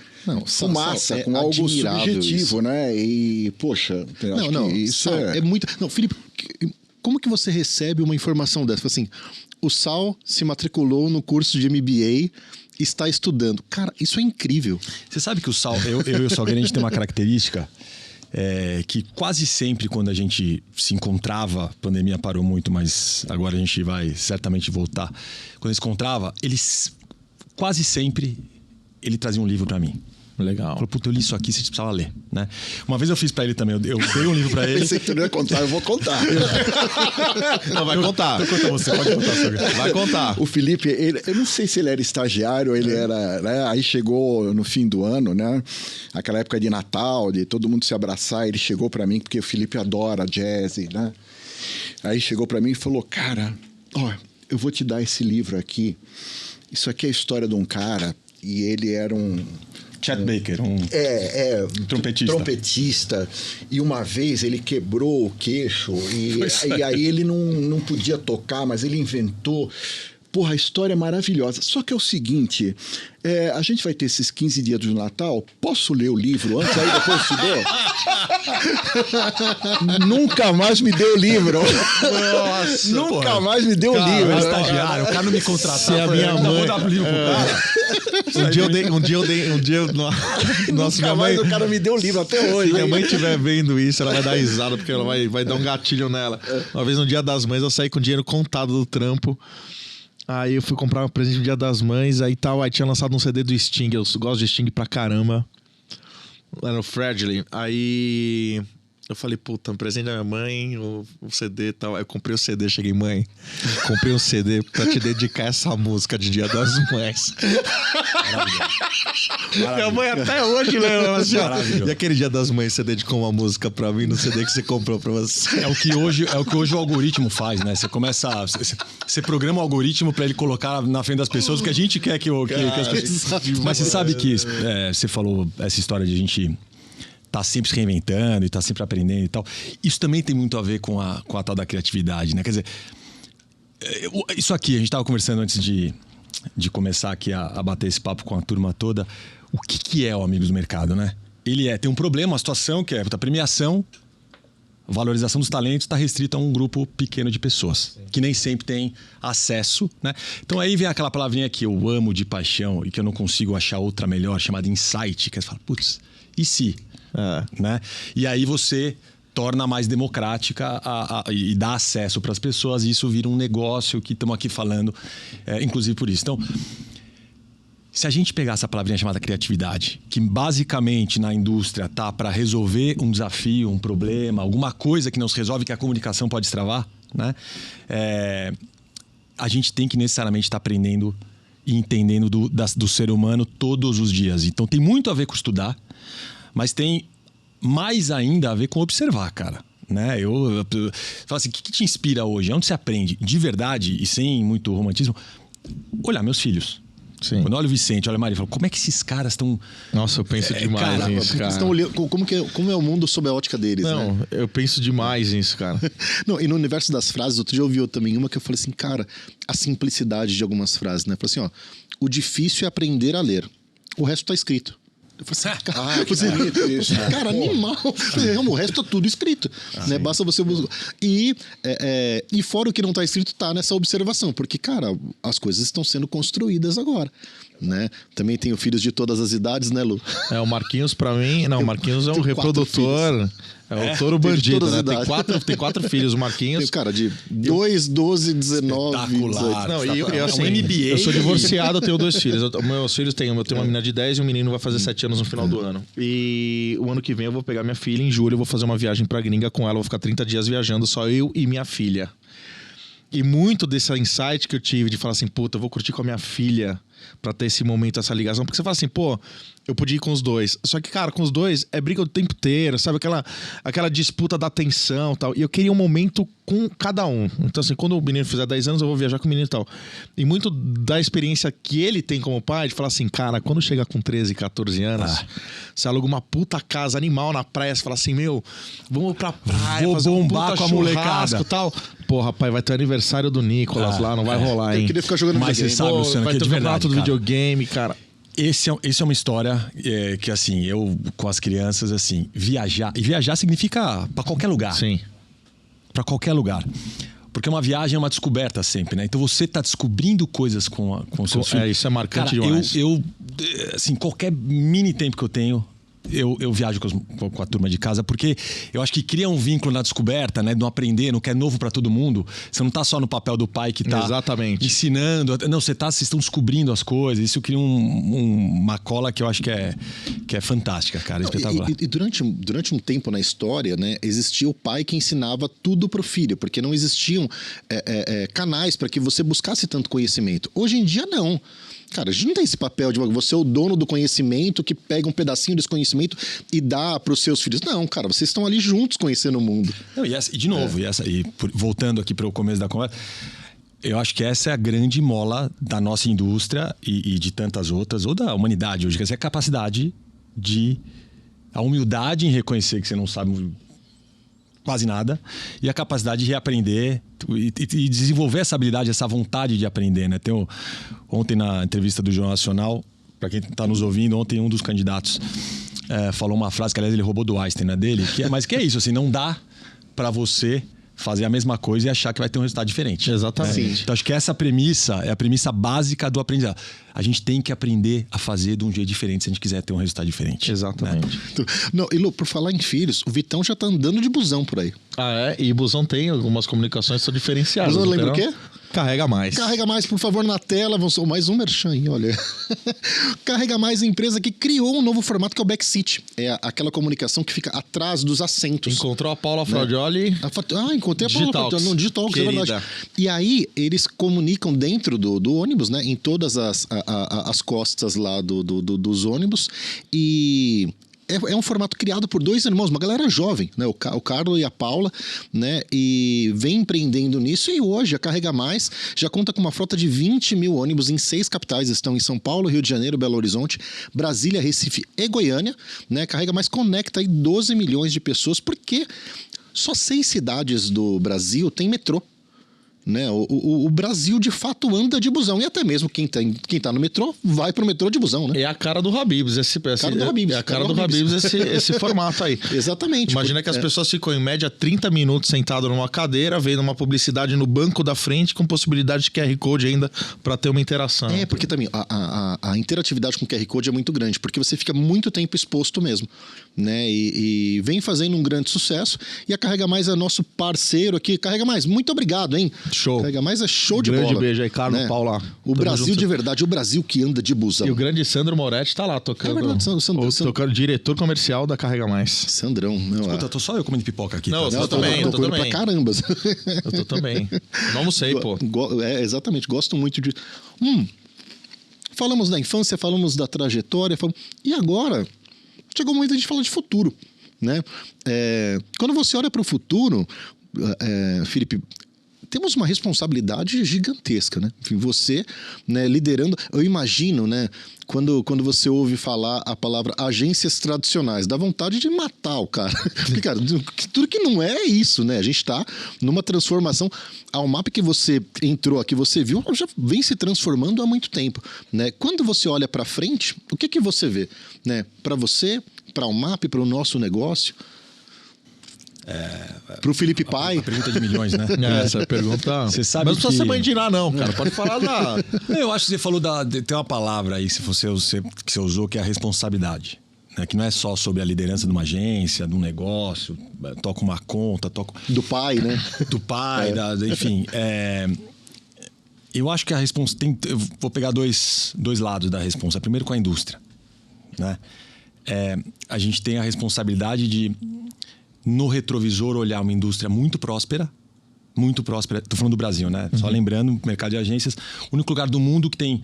massa, com algo subjetivo, isso, né? E, poxa, isso é muito... Não, Felipe, como que você recebe uma informação dessa? Assim, o Sal se matriculou no curso de MBA, está estudando. Cara, isso é incrível. Você sabe que o Sal, eu e o Salgueiro, a gente tem uma característica que quase sempre quando a gente se encontrava, a pandemia parou muito, mas agora a gente vai certamente voltar. Quando se encontrava, quase sempre ele trazia um livro para mim. Legal. Falou, puta, eu li isso aqui, você precisava ler, né? Uma vez eu fiz pra ele também, eu dei um livro pra ele. Pensei que tu não ia contar, eu vou contar. Não, vai contar. Então conta você, pode contar, Salgueiro. Vai contar. O Felipe, eu não sei se ele era estagiário, ele era... Né? Aí chegou no fim do ano, né? Aquela época de Natal, de todo mundo se abraçar, ele chegou pra mim, porque o Felipe adora jazz, né? Aí chegou pra mim e falou, cara, eu vou te dar esse livro aqui. Isso aqui é a história de um cara, e ele era um Chet Baker, um trompetista. E uma vez ele quebrou o queixo e aí ele não podia tocar, mas ele inventou. Porra, a história é maravilhosa. Só que é o seguinte, a gente vai ter esses 15 dias do Natal. Posso ler o livro antes? Aí depois te dou? Nunca mais me deu o livro. Nossa, Nunca mais me deu o livro. É estagiário, o cara não me contratou. Se a minha mãe... Vou dar pro livro pro cara. Nossa, Nunca mais o cara me deu o livro até hoje. Se minha mãe estiver vendo isso, ela vai dar risada, porque ela vai dar um gatilho nela. Uma vez no Dia das Mães, eu saí com dinheiro contado do trampo. Aí eu fui comprar um presente no Dia das Mães, aí tinha lançado um CD do Sting, eu gosto de Sting pra caramba. Lá no Fragile. Aí eu falei, puta, um presente da minha mãe, o CD e tal. Aí eu comprei o CD, cheguei, mãe, comprei um CD pra te dedicar essa música de Dia das Mães. Minha mãe até hoje lembra assim, ó. E aquele Dia das Mães, você dedicou uma música pra mim no CD que você comprou pra você. É o que hoje o algoritmo faz, né? Você começa você programa o algoritmo pra ele colocar na frente das pessoas o que a gente quer que as pessoas... Mas você sabe que você falou essa história de a gente tá sempre se reinventando e tá sempre aprendendo e tal. Isso também tem muito a ver com a tal da criatividade, né? Quer dizer, isso aqui, a gente tava conversando antes de começar aqui a bater esse papo com a turma toda. O que é o Amigos do Mercado, né? Ele tem um problema, uma situação que é a premiação, valorização dos talentos está restrita a um grupo pequeno de pessoas, que nem sempre tem acesso, né? Então aí vem aquela palavrinha que eu amo de paixão e que eu não consigo achar outra melhor, chamada insight, que você fala, putz, e se? Né? E aí você torna mais democrática e dá acesso para as pessoas, e isso vira um negócio que estamos aqui falando, inclusive por isso. Então, se a gente pegar essa palavrinha chamada criatividade, que basicamente na indústria tá para resolver um desafio, um problema, alguma coisa que não se resolve, que a comunicação pode destravar, né? A gente tem que necessariamente estar aprendendo e entendendo do ser humano todos os dias. Então tem muito a ver com estudar, mas tem mais ainda a ver com observar, cara. Né? Eu falo assim, o que te inspira hoje? Onde você aprende de verdade e sem muito romantismo? Olhar meus filhos. Sim. Quando eu olho o Vicente, olha a Maria, eu falo, como é que esses caras estão... Nossa, eu penso demais cara, nisso, cara. Estão olhando, como é o mundo sob a ótica deles, Não, né? eu penso demais nisso, cara. Não, e no universo das frases, outro dia eu ouvi também uma que eu falei assim, cara, a simplicidade de algumas frases, né? Eu falei assim, ó, o difícil é aprender a ler, o resto tá escrito. Eu falei assim, cara, animal. O resto tá tudo escrito. Né? Basta você buscar. E fora o que não tá escrito, tá nessa observação. Porque, cara, as coisas estão sendo construídas agora. Né? Também tenho filhos de todas as idades, né, Lu? O Marquinhos, pra mim... Não, o Marquinhos é um reprodutor... É o touro bandido, né? Tem quatro filhos, o Marquinhos. Tem, cara, de 2, 12, 19, 18. Não, e assim, eu sou divorciado, eu tenho 2 filhos. Meus filhos eu tenho uma menina de 10 e um menino vai fazer 7 anos no final do ano. E o ano que vem eu vou pegar minha filha, em julho eu vou fazer uma viagem pra gringa com ela, vou ficar 30 dias viajando, só eu e minha filha. E muito desse insight que eu tive de falar assim, puta, eu vou curtir com a minha filha pra ter esse momento, essa ligação. Porque você fala assim, pô, eu podia ir com os dois. Só que, cara, com os dois é briga o tempo inteiro, sabe? Aquela disputa da atenção e tal. E eu queria um momento com cada um. Então, assim, quando o menino fizer 10 anos, eu vou viajar com o menino e tal. E muito da experiência que ele tem como pai, de falar assim, cara, quando chegar com 13, 14 anos, você aluga uma puta casa animal na praia, você fala assim, meu, vamos pra praia, vou fazer bombar um com a molecada e tal. Pô, rapaz, vai ter o aniversário do Nicolas lá, não vai rolar, hein? Eu queria ficar jogando Mas você sabe, Luciano, vai que é ter de o verdade, campeonato do cara. videogame, cara. Esse é uma história que, assim, eu com as crianças, assim, viajar... E viajar significa pra qualquer lugar. Sim. Pra qualquer lugar. Porque uma viagem é uma descoberta sempre, né? Então você tá descobrindo coisas com os seus filhos. Isso é marcante cara, demais. assim, qualquer mini tempo que eu tenho... Eu viajo com a turma de casa porque eu acho que cria um vínculo na descoberta, né? No aprender, no que é novo pra todo mundo. Você não tá só no papel do pai que tá Exatamente. ensinando. Não, vocês estão descobrindo as coisas. Isso cria uma cola que eu acho que é fantástica, cara. Espetacular. E durante um tempo na história, né, existia o pai que ensinava tudo pro filho, porque não existiam canais para que você buscasse tanto conhecimento. Hoje em dia, não. Cara, a gente não tem esse papel de você é o dono do conhecimento que pega um pedacinho desse conhecimento e dá para os seus filhos. Não, cara, vocês estão ali juntos conhecendo o mundo. Não, e de novo, voltando aqui para o começo da conversa, eu acho que essa é a grande mola da nossa indústria e de tantas outras, ou da humanidade hoje, que é a capacidade a humildade em reconhecer que você não sabe quase nada e a capacidade de reaprender e desenvolver essa habilidade, essa vontade de aprender, né? Ontem na entrevista do Jornal Nacional, para quem está nos ouvindo, ontem um dos candidatos falou uma frase que, aliás, ele roubou do Einstein, né, dele, mas que é isso, assim, não dá para você fazer a mesma coisa e achar que vai ter um resultado diferente. Exatamente. Né? Então, acho que essa premissa é a premissa básica do aprendizado. A gente tem que aprender a fazer de um jeito diferente se a gente quiser ter um resultado diferente. Exatamente. Né? Não, e Lu, por falar em filhos, o Vitão já tá andando de busão por aí. Ah, é? E busão tem algumas comunicações que são diferenciadas. Busão lembra o não? quê? Carrega mais. Carrega Mais, por favor, na tela. Mais um merchan aí, olha. Carrega Mais, a empresa que criou um novo formato que é o Backseat. É aquela comunicação que fica atrás dos assentos. Encontrou a Paula Fraudioli. Encontrei a Paula Fraudioli no Digitalks, é verdade. E aí, eles comunicam dentro do ônibus, né? Em todas as costas lá dos ônibus. E... É um formato criado por dois irmãos, uma galera jovem, né? O Carlos e a Paula, né? E vem empreendendo nisso. E hoje a Carrega Mais já conta com uma frota de 20 mil ônibus em 6 capitais. Estão em São Paulo, Rio de Janeiro, Belo Horizonte, Brasília, Recife e Goiânia, né? Carrega Mais conecta aí 12 milhões de pessoas, porque só 6 cidades do Brasil têm metrô. Né? O Brasil de fato anda de busão, e até mesmo quem tá no metrô vai pro metrô de busão, né? É a cara do Habib's, é a cara do Habib's esse formato aí. Exatamente. Imagina que as pessoas ficam em média 30 minutos sentado numa cadeira, vendo uma publicidade no banco da frente com possibilidade de QR Code ainda para ter uma interação. Porque também a interatividade com o QR Code é muito grande, porque você fica muito tempo exposto mesmo, né? E vem fazendo um grande sucesso, e a Carrega Mais é nosso parceiro aqui. Carrega Mais, muito obrigado, hein? Show. Carrega Mais é show de bola. Grande beijo aí, Carlos, né? Paula. O Brasil de verdade, o Brasil que anda de busão. E o grande Sandro Moretti tá lá tocando. É verdade, tocando diretor comercial da Carrega Mais. Sandrão. Escuta, tô só eu comendo pipoca aqui. Não, tá? eu tô também. Pra caramba. Eu tô também. Não almocei, pô. Exatamente, gosto muito de... Falamos da infância, falamos da trajetória, e agora chegou o momento de a gente falar de futuro, né? Quando você olha para o futuro, Felipe, temos uma responsabilidade gigantesca, né? Enfim, você, né, liderando... Eu imagino, né, quando você ouve falar a palavra agências tradicionais, dá vontade de matar o cara. Porque, cara, tudo que não é isso, né? A gente está numa transformação. A UMAP que você entrou aqui, você viu, já vem se transformando há muito tempo, né? Quando você olha para frente, o que você vê, né? Para você, para a UMAP, para o nosso negócio... Pro Felipe Pai. A pergunta de milhões, né? Essa pergunta. Você sabe mas não precisa ser bandinar, não, cara. Pode falar da. Eu acho que você falou tem uma palavra aí que você usou, que é a responsabilidade. Né? Que não é só sobre a liderança de uma agência, de um negócio, toca uma conta, do pai, né? Do pai, enfim. Eu acho que a responsa. Eu vou pegar dois lados da responsa. Primeiro com a indústria. Né? A gente tem a responsabilidade de, no retrovisor, olhar uma indústria muito próspera. Muito próspera. Estou falando do Brasil, né? Só lembrando, mercado de agências. O único lugar do mundo que tem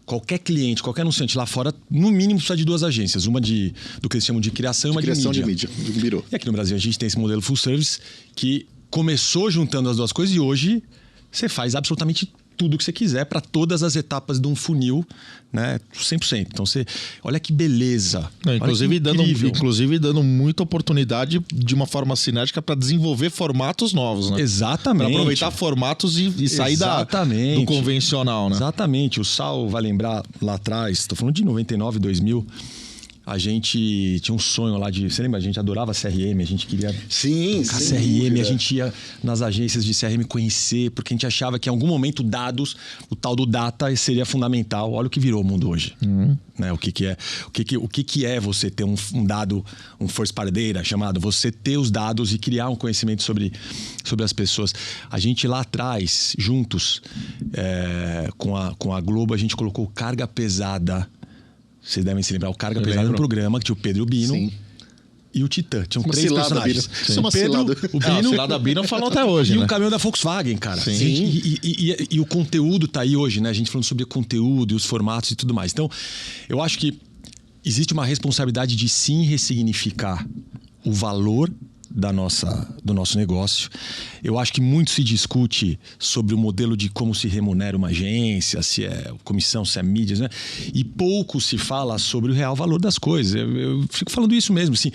qualquer cliente, qualquer anunciante lá fora, no mínimo precisa de 2 agências. Uma do que eles chamam de criação e uma de mídia. Virou. E aqui no Brasil a gente tem esse modelo full service que começou juntando as duas coisas e hoje você faz absolutamente tudo que você quiser para todas as etapas de um funil, né? 100%. Então, olha que beleza. Inclusive dando muita oportunidade de uma forma cinética para desenvolver formatos novos, né? Exatamente. Para aproveitar formatos e sair do convencional, né? Exatamente. O Sal vai lembrar lá atrás, estou falando de 99, 2000, a gente tinha um sonho lá de... Você lembra? A gente adorava CRM, a gente queria... Sim, tocar CRM, a gente ia nas agências de CRM conhecer, porque a gente achava que em algum momento dados, o tal do data seria fundamental. Olha o que virou o mundo hoje. Né? O que é você ter um dado, um first party data chamado, você ter os dados e criar um conhecimento sobre as pessoas. A gente lá atrás, juntos, com a Globo, a gente colocou carga pesada. Vocês devem se lembrar, o Carga Pesada no programa, que tinha o Pedro e o Bino. Sim. E o Titã. Tinham uma 3 cilada, personagens. Isso é uma cilada. O Bino, a cilada Bino falou até hoje, e né? o caminhão da Volkswagen, cara. Sim. E o conteúdo tá aí hoje, né? A gente falando sobre o conteúdo e os formatos e tudo mais. Então, eu acho que existe uma responsabilidade de sim ressignificar o valor do nosso negócio. Eu acho que muito se discute sobre o modelo de como se remunera uma agência, se é comissão, se é mídia, né? E pouco se fala sobre o real valor das coisas. Eu fico falando isso mesmo, assim.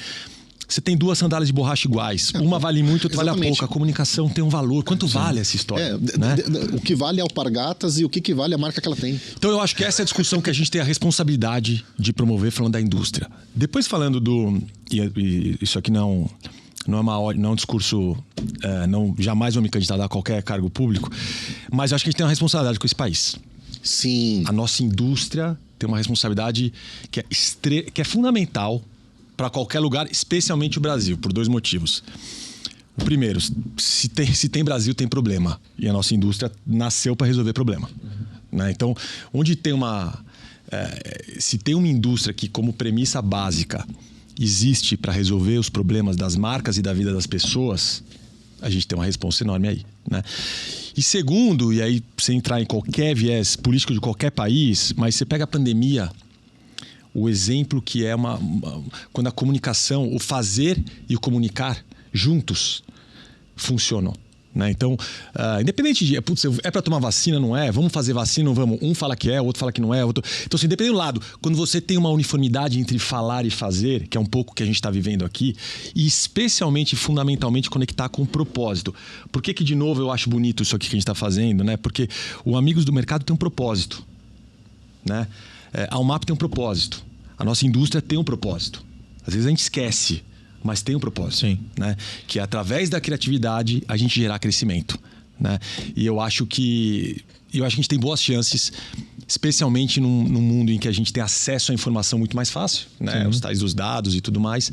Você tem 2 sandálias de borracha iguais. Uma vale muito, outra vale pouco. A comunicação tem um valor. Quanto vale essa história? Né? O que vale é Alpargatas e o que vale a marca que ela tem. Então eu acho que essa é a discussão que a gente tem a responsabilidade de promover, falando da indústria. Depois falando do... E isso aqui não é um discurso... jamais vou me candidatar a qualquer cargo público. Mas eu acho que a gente tem uma responsabilidade com esse país. Sim. A nossa indústria tem uma responsabilidade que é fundamental para qualquer lugar, especialmente o Brasil, por 2 motivos. O primeiro, se tem Brasil, tem problema. E a nossa indústria nasceu para resolver problema. Né? Então, onde tem se tem uma indústria que, como premissa básica, existe para resolver os problemas das marcas e da vida das pessoas, a gente tem uma responsa enorme aí. Né? E segundo, e aí você entrar em qualquer viés político de qualquer país, mas você pega a pandemia... O exemplo que é quando a comunicação, o fazer e o comunicar juntos funcionam. Né? Então, independente de... é para tomar vacina, não é? Vamos fazer vacina, não vamos? Um fala que é, o outro fala que não é. Outro... Então, assim, independente do lado, quando você tem uma uniformidade entre falar e fazer, que é um pouco o que a gente está vivendo aqui, e especialmente, fundamentalmente, conectar com o propósito. Por que, de novo, eu acho bonito isso aqui que a gente está fazendo? Né? Porque o Amigos do Mercado tem um propósito. Né? A Almap tem um propósito. A nossa indústria tem um propósito. Às vezes a gente esquece, mas tem um propósito. Sim. Né? Que é através da criatividade a gente gerar crescimento. Né? E eu acho que a gente tem boas chances, especialmente num mundo em que a gente tem acesso à informação muito mais fácil, né? Os tais dos dados e tudo mais.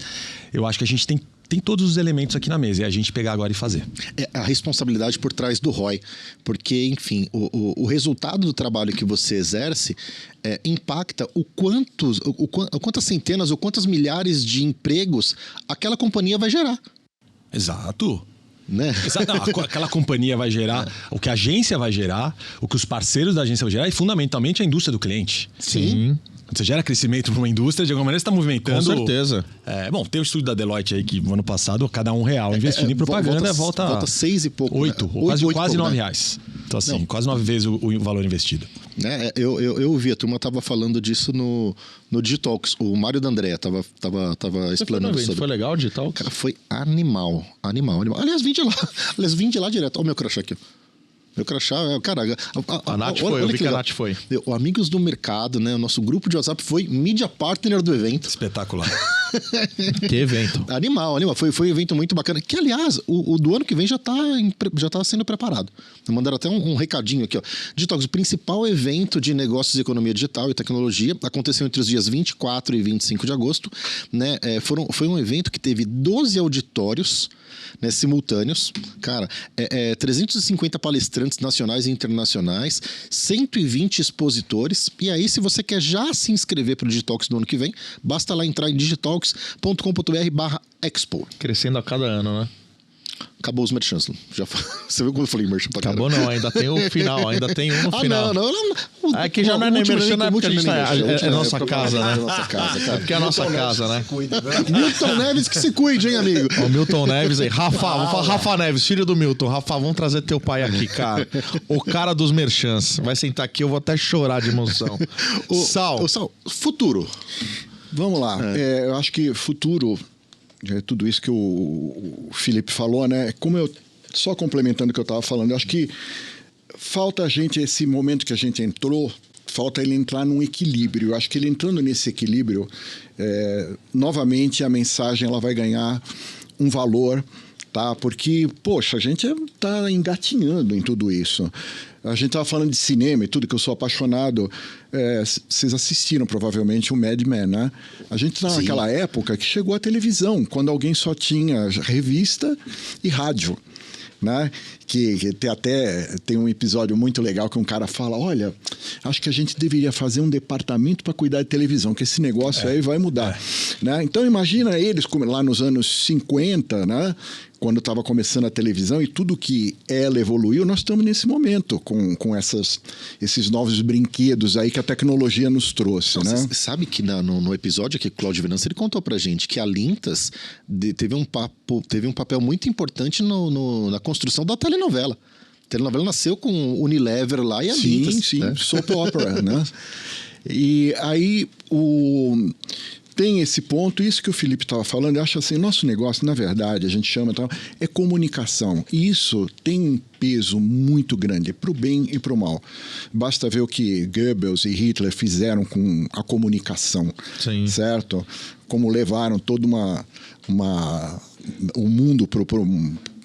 Eu acho que a gente tem todos os elementos aqui na mesa, é a gente pegar agora e fazer. É a responsabilidade por trás do ROI, porque, enfim, o resultado do trabalho que você exerce impacta quantas centenas ou quantas milhares de empregos aquela companhia vai gerar. Exato. Né? Exato. Não, aquela companhia vai gerar, o que a agência vai gerar, o que os parceiros da agência vão gerar e, fundamentalmente, a indústria do cliente. Sim. Você gera crescimento para uma indústria, de alguma maneira você está movimentando... Com certeza. Bom, tem o estudo da Deloitte aí que no ano passado, cada R$1 investido em propaganda volta 6 e pouco. 8, né? quase pouco, R$9. Então, assim, quase 9 vezes o valor investido. Né? Eu vi, a turma estava falando disso no Digitalks. O Mário D'Andrea estava explanando sobre. Foi legal o Digitalks? Cara, foi animal. Aliás, vim de lá direto. Olha o meu crachá aqui. Meu crachá, cara... A Nath foi, eu vi que a Nath foi. O Amigos do Mercado, né? O nosso grupo de WhatsApp foi mídia partner do evento. Espetacular. Que evento. Animal. Foi um evento muito bacana. Que, aliás, o do ano que vem já tá sendo preparado. Mandaram até um recadinho aqui, ó. Digitalks, o principal evento de negócios de economia digital e tecnologia, aconteceu entre os dias 24 e 25 de agosto. Né? Foi um evento que teve 12 auditórios, né, simultâneos. Cara, 350 palestrantes nacionais e internacionais, 120 expositores. E aí, se você quer já se inscrever para o Digitalks do ano que vem, basta lá entrar em digitalks.com.br/expo. Crescendo a cada ano, né? Acabou os merchants. Você viu como eu falei merchan pra caramba? Acabou não, ainda tem o final, ainda tem um no final. Não. Aqui já não é nem merchan, é porque a gente é nossa casa, né? É nossa casa, cara. É porque é a nossa casa, né? Milton Neves que se cuide, hein, amigo? O Milton Neves aí. Rafa, vou falar Rafa Neves, filho do Milton. Rafa, vamos trazer teu pai aqui, cara. O cara dos merchants. Vai sentar aqui, eu vou até chorar de emoção. Sal, futuro. Vamos lá. Eu acho que futuro... tudo isso que o Felipe falou, né? Só complementando o que eu estava falando, eu acho que falta a gente, esse momento que a gente entrou, falta ele entrar num equilíbrio. Eu acho que ele entrando nesse equilíbrio, novamente a mensagem ela vai ganhar um valor, tá? Porque, poxa, a gente está engatinhando em tudo isso. A gente estava falando de cinema e tudo, que eu sou apaixonado. Vocês assistiram provavelmente o Mad Men, né? A gente está naquela época que chegou a televisão, quando alguém só tinha revista e rádio, né? Que tem um episódio muito legal que um cara fala, olha, acho que a gente deveria fazer um departamento para cuidar de televisão, que esse negócio aí vai mudar. Né? Então imagina eles lá nos anos 50, né? quando estava começando a televisão e tudo que ela evoluiu, nós estamos nesse momento com esses novos brinquedos aí que a tecnologia nos trouxe, né? Você sabe que no episódio aqui que o Cláudio Venâncio, ele contou pra gente que a Lintas teve um papel muito importante na construção da telenovela. A telenovela nasceu com Unilever lá e a Lintas. Sim, né? soap opera, né? E aí tem esse ponto, isso que o Felipe estava falando, eu acho assim, nosso negócio, na verdade, a gente chama é comunicação. E isso tem um peso muito grande, para o bem e para o mal. Basta ver o que Goebbels e Hitler fizeram com a comunicação, Sim. certo? Como levaram todo o mundo para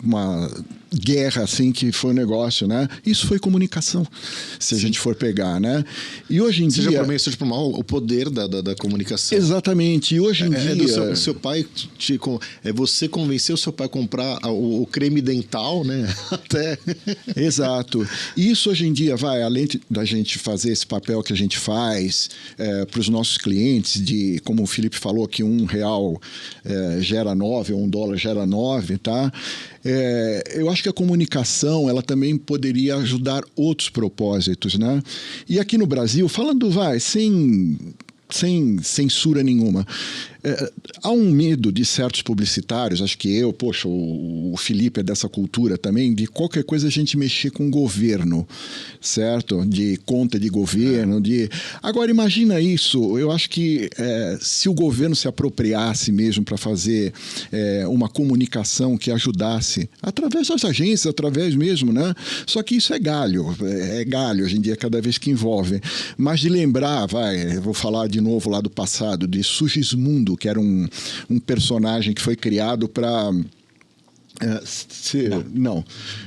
uma guerra, assim, que foi um negócio, né? Isso foi comunicação, se a gente for pegar, né? E hoje em dia... Seja por bem, seja por mal, o poder da comunicação. Exatamente. E hoje em dia... seu pai você convenceu o seu pai a comprar o creme dental, né? Até... Exato. E isso hoje em dia além da gente fazer esse papel que a gente faz para os nossos clientes, de, como o Felipe falou, que R$1 gera 9 ou $1 gera 9, tá? Eu acho que a comunicação, ela também poderia ajudar outros propósitos, né? E aqui no Brasil, falando, sem censura nenhuma, há um medo de certos publicitários, acho que o Felipe é dessa cultura também, de qualquer coisa a gente mexer com o governo, certo? De conta de governo, Agora, imagina isso, eu acho que se o governo se apropriasse mesmo para fazer uma comunicação que ajudasse, através das agências, através mesmo, né? Só que isso é galho hoje em dia, cada vez que envolve. Mas de lembrar, vou falar de novo lá do passado, de Sugismundo, que era um personagem que foi criado para... Não,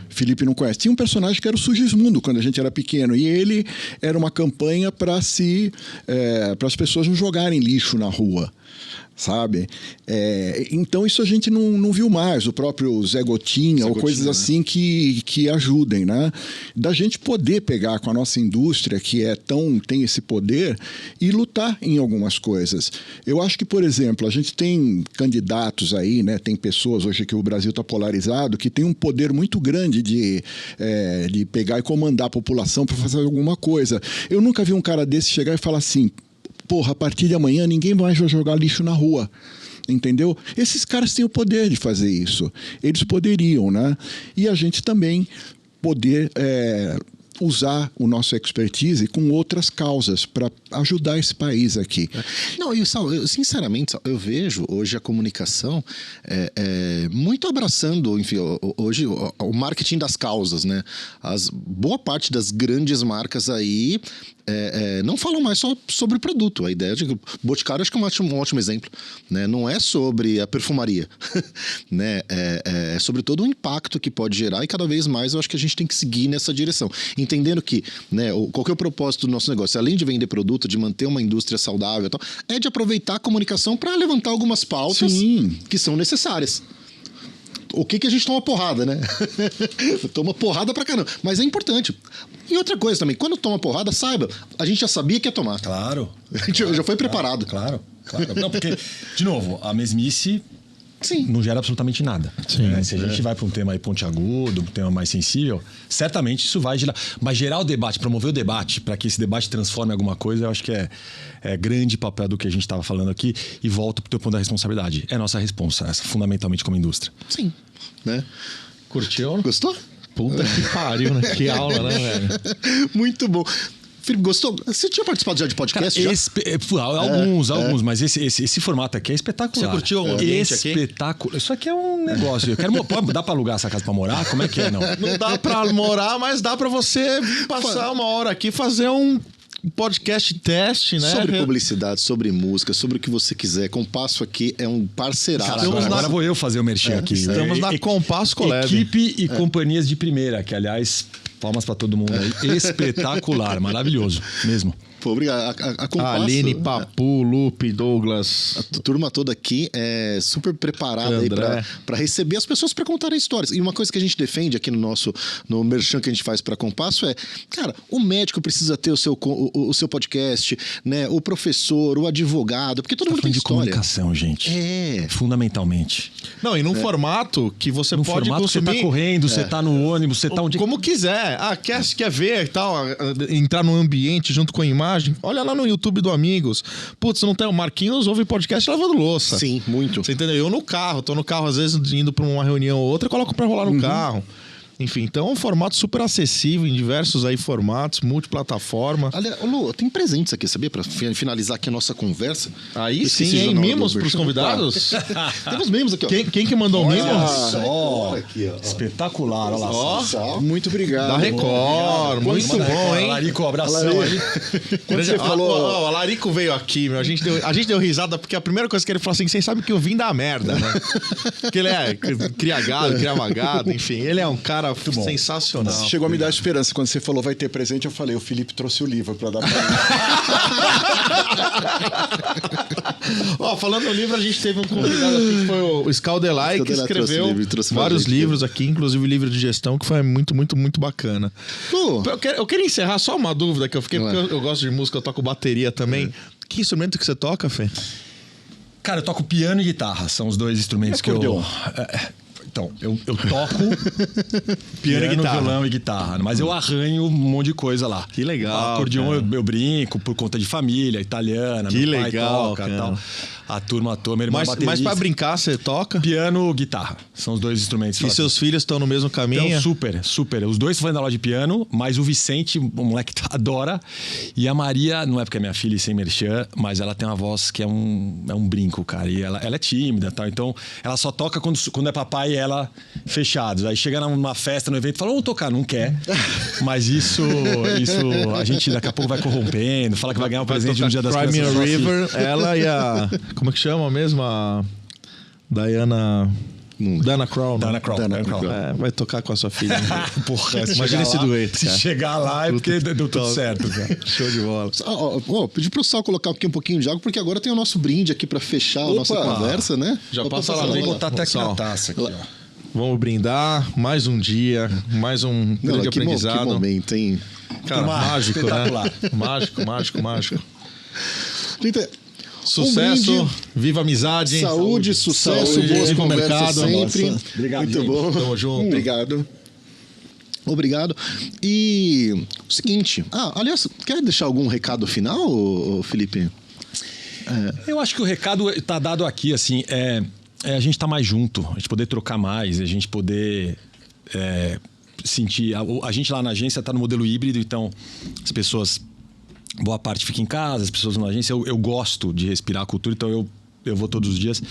Felipe não conhece. Tinha um personagem que era o Sugismundo quando a gente era pequeno, e ele era uma campanha para as pessoas não jogarem lixo na rua, sabe? Então isso a gente não viu mais, o próprio Zé Gotinha, ou coisas assim, né? que ajudem, né? Da gente poder pegar com a nossa indústria, que tem esse poder, e lutar em algumas coisas. Eu acho que, por exemplo, a gente tem candidatos aí, né? Tem pessoas hoje que o Brasil está polarizado, que tem um poder muito grande de pegar e comandar a população para fazer alguma coisa. Eu nunca vi um cara desse chegar e falar assim: porra, a partir de amanhã ninguém mais vai jogar lixo na rua. Entendeu? Esses caras têm o poder de fazer isso. Eles poderiam, né? E a gente também poder usar o nosso expertise com outras causas para ajudar esse país aqui. Não, sinceramente, eu vejo hoje a comunicação muito abraçando, enfim, hoje o marketing das causas, né? Boa parte das grandes marcas aí não falam mais só sobre o produto. A ideia de Boticário, acho que é um ótimo exemplo, né? Não é sobre a perfumaria, né? É sobre todo o impacto que pode gerar, e cada vez mais eu acho que a gente tem que seguir nessa direção, entendendo que, né, qual que é o propósito do nosso negócio? Além de vender produto, de manter uma indústria saudável e tal, é de aproveitar a comunicação para levantar algumas pautas que são necessárias. O que a gente toma porrada, né? Toma porrada pra caramba. Mas é importante. E outra coisa também, quando toma porrada, saiba, a gente já sabia que ia tomar. Claro. A gente já foi preparado. Claro. Não, porque, de novo, a mesmice não gera absolutamente nada. Sim, Se a gente vai para um tema aí pontiagudo, um tema mais sensível, certamente isso vai gerar. Mas gerar o debate, promover o debate, para que esse debate transforme alguma coisa, eu acho que é grande papel do que a gente estava falando aqui. E volto para o teu ponto da responsabilidade. É nossa responsa, fundamentalmente como indústria. Sim. Né? Curtiu? Gostou? Puta que pariu, né? Que aula, né, velho? Muito bom. Felipe, gostou? Você tinha participado já de podcast? Cara, alguns, mas esse formato aqui é espetacular. Você curtiu o ambiente aqui? Espetacular. Isso aqui é um negócio. Dá pra alugar essa casa pra morar? Como é que é, não? Não dá pra morar, mas dá pra você passar uma hora aqui, fazer um podcast teste, né? Sobre publicidade, sobre música, sobre o que você quiser. Compasso aqui é um parceiraço. Agora vou eu fazer o merchan aqui. Estamos na Compasso Collab. Equipe e companhias de primeira, que aliás Palmas pra todo mundo aí. Espetacular, maravilhoso mesmo. Pô, obrigado. A Compasso, Aline, Papu, Lupe, Douglas. a turma toda aqui é super preparada aí André. pra receber as pessoas pra contarem histórias. E uma coisa que a gente defende aqui no merchan que a gente faz pra Compasso é, cara, o médico precisa ter o seu podcast, né? O professor, o advogado, porque todo mundo tem de história. comunicação, gente. É. Fundamentalmente. Não, e num formato que você No pode formato que você consumir tá correndo, você tá no ônibus, você tá onde... como quiser. Ah, quer ver e tal, entrar no ambiente junto com a imagem. Olha lá no YouTube do Amigos. Putz, não tem o Marquinhos, ouve podcast lavando louça. Sim, muito. Você entendeu? Eu no carro, tô no carro às vezes indo pra uma reunião ou outra, eu coloco pra rolar no carro. Enfim, então é um formato super acessível em diversos aí formatos, multiplataforma. Aliás, Lu, tem presentes aqui, sabia? Pra finalizar aqui a nossa conversa. Aí Eu esqueci sim, o hein? nome do Mimos pros merchan. convidados? Temos mimos aqui, ó. Quem que mandou mimos? Só. Aqui, ó. Espetacular, olha lá. Ó, Muito obrigado. da Record, muito bom, hein? Larico, abração aí. Quando você falou... O Larico veio aqui, meu. A gente deu risada porque a primeira coisa que ele falou assim: vocês sabem que eu vim da merda, né? Porque ele cria gado, criava gado, enfim. Ele é um cara sensacional. Chegou a me dar esperança. Quando você falou vai ter presente, eu falei, o Felipe trouxe o livro pra dar pra ele. Ó, falando no livro, a gente teve um convidado aqui que foi o Scaldelai, que Scaldelai trouxe escreveu livro, trouxe pra vários gente. livros aqui, inclusive livro de gestão, que foi muito, muito, muito bacana. Lu, Eu queria encerrar só uma dúvida que eu fiquei, porque eu gosto de música, eu toco bateria também. Que instrumento que você toca, Fê? Cara, eu toco piano e guitarra. São os dois instrumentos que eu... Então, eu toco piano e guitarra. violão e guitarra, mas eu arranho um monte de coisa lá. Que legal, Acordeon cara. eu brinco por conta de família, italiana, Que meu pai legal, toca cara. e tal. A turma toda, meu irmão é Mas baterista. pra brincar, você toca? Piano, guitarra. São os dois instrumentos. E seus filhos estão no mesmo caminho? Então, super. Os dois estão fazendo aula de piano, mas o Vicente, o moleque adora. E a Maria, não é porque é minha filha e sem merchan, mas ela tem uma voz que é um brinco, cara. E ela é tímida e tal. Então, ela só toca quando é papai e ela fechados. Aí chega numa festa, no evento, fala, vamos tocar, não quer. Mas isso a gente daqui a pouco vai corrompendo, fala que vai ganhar um presente no Dia das Cry Me Crianças. a só se- River, ela e a... Como é que chama mesmo? A Diana... Dana Crow, né? Dana Crow. É, vai tocar com a sua filha. Porra, se Imagina chegar esse lá- dueto, Se cara. chegar lá é porque deu tudo top. certo, cara. Show de bola. pedi pro Sal colocar aqui um pouquinho de água, porque agora tem o nosso brinde aqui pra fechar a nossa conversa, né? Já Opa, passa lá, Vou vem botar até aqui Sal. na taça. Aqui, ó. Vamos brindar. Mais um dia. Mais um Não, grande que aprendizado. momento, hein? Cara, Turma, mágico, né? espetacular. Mágico. Gente, Sucesso, brinde. viva a amizade. saúde, sucesso, Saúde, boas viva o conversas mercado. sempre. Nossa. Obrigado, Muito gente. bom. Tamo junto. Obrigado. E o seguinte, aliás, quer deixar algum recado final, ô, Felipe? Eu acho que o recado tá dado aqui, assim, é a gente tá mais junto, a gente poder trocar mais, a gente poder sentir... A gente lá na agência tá no modelo híbrido, então as pessoas, boa parte fica em casa, as pessoas na agência, eu gosto de respirar a cultura, então eu vou todos os dias.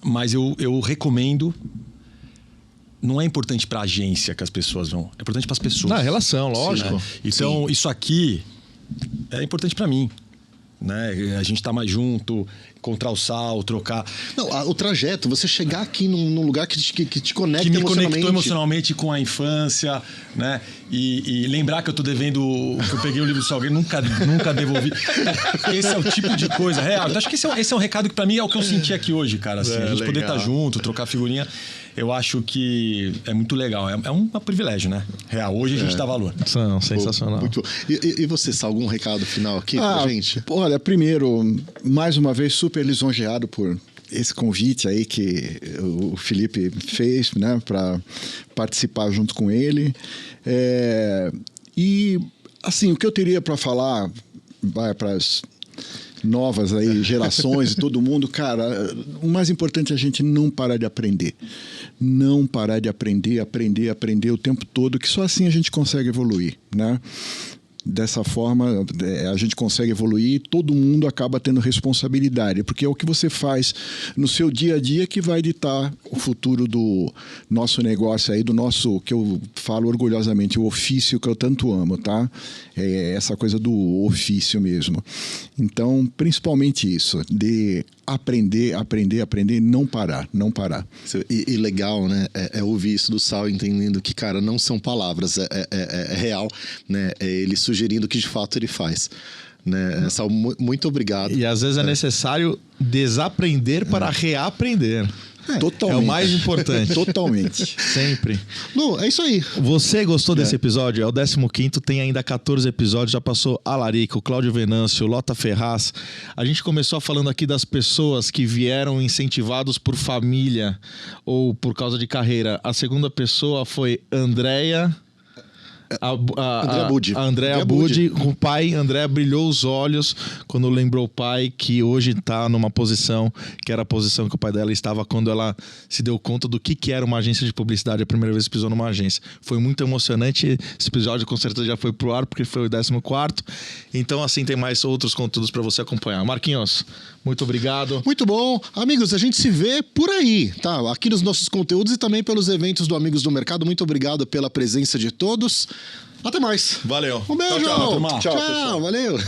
Mas eu recomendo... Não é importante para a agência que as pessoas vão, é importante para as pessoas. Na relação, lógico. Né? Então, isso aqui é importante para mim. Né? A gente tá mais junto, encontrar o Sal, trocar. Não, o trajeto, você chegar aqui num lugar que te conecta Que me emocionalmente. conectou emocionalmente com a infância, né? E lembrar que eu tô devendo, que eu peguei o livro do Salgueiro, nunca devolvi. Esse é o tipo de coisa real. Então, acho que esse é um recado que pra mim é o que eu senti aqui hoje, cara. Assim, a gente poder estar junto, trocar figurinha, eu acho que é muito legal. É um privilégio, né? Real. Hoje a gente dá valor. São sensacional. Muito bom. E você, Sal, algum recado final aqui pra gente? Olha, primeiro, mais uma vez, super lisonjeado por esse convite aí que o Felipe fez, né, para participar junto com ele. E, assim, o que eu teria para falar vai para as novas aí gerações e todo mundo, cara, o mais importante é a gente não parar de aprender. Não parar de aprender o tempo todo, que só assim a gente consegue evoluir, né? Dessa forma, a gente consegue evoluir e todo mundo acaba tendo responsabilidade, porque é o que você faz no seu dia a dia que vai ditar o futuro do nosso negócio aí, do nosso, que eu falo orgulhosamente, o ofício que eu tanto amo, tá? É essa coisa do ofício mesmo. Então, principalmente isso, de aprender, não parar. E legal, né? É ouvir isso do Sal, entendendo que, cara, não são palavras, é real, né? É ele sugerindo o que de fato ele faz. Né? Sal, muito obrigado. E às vezes é necessário desaprender para reaprender. Totalmente. É o mais importante. Totalmente. Sempre. Lu, é isso aí. Você gostou desse episódio? É o 15º, tem ainda 14 episódios. Já passou Alarico, Cláudio Venâncio, Lota Ferraz. A gente começou falando aqui das pessoas que vieram incentivados por família ou por causa de carreira. A segunda pessoa foi Andréa... Budi. A Andréa Budi, o pai, André brilhou os olhos quando lembrou o pai que hoje está numa posição que era a posição que o pai dela estava quando ela se deu conta do que era uma agência de publicidade a primeira vez que pisou numa agência. Foi muito emocionante. Esse episódio com certeza já foi pro ar porque foi o 14º. Então assim tem mais outros conteúdos para você acompanhar. Marquinhos, muito obrigado. Muito bom. Amigos, a gente se vê por aí, tá? Aqui nos nossos conteúdos e também pelos eventos do Amigos do Mercado. Muito obrigado pela presença de todos. Até mais. Valeu. Um beijo. Tchau, turma. Tchau, valeu.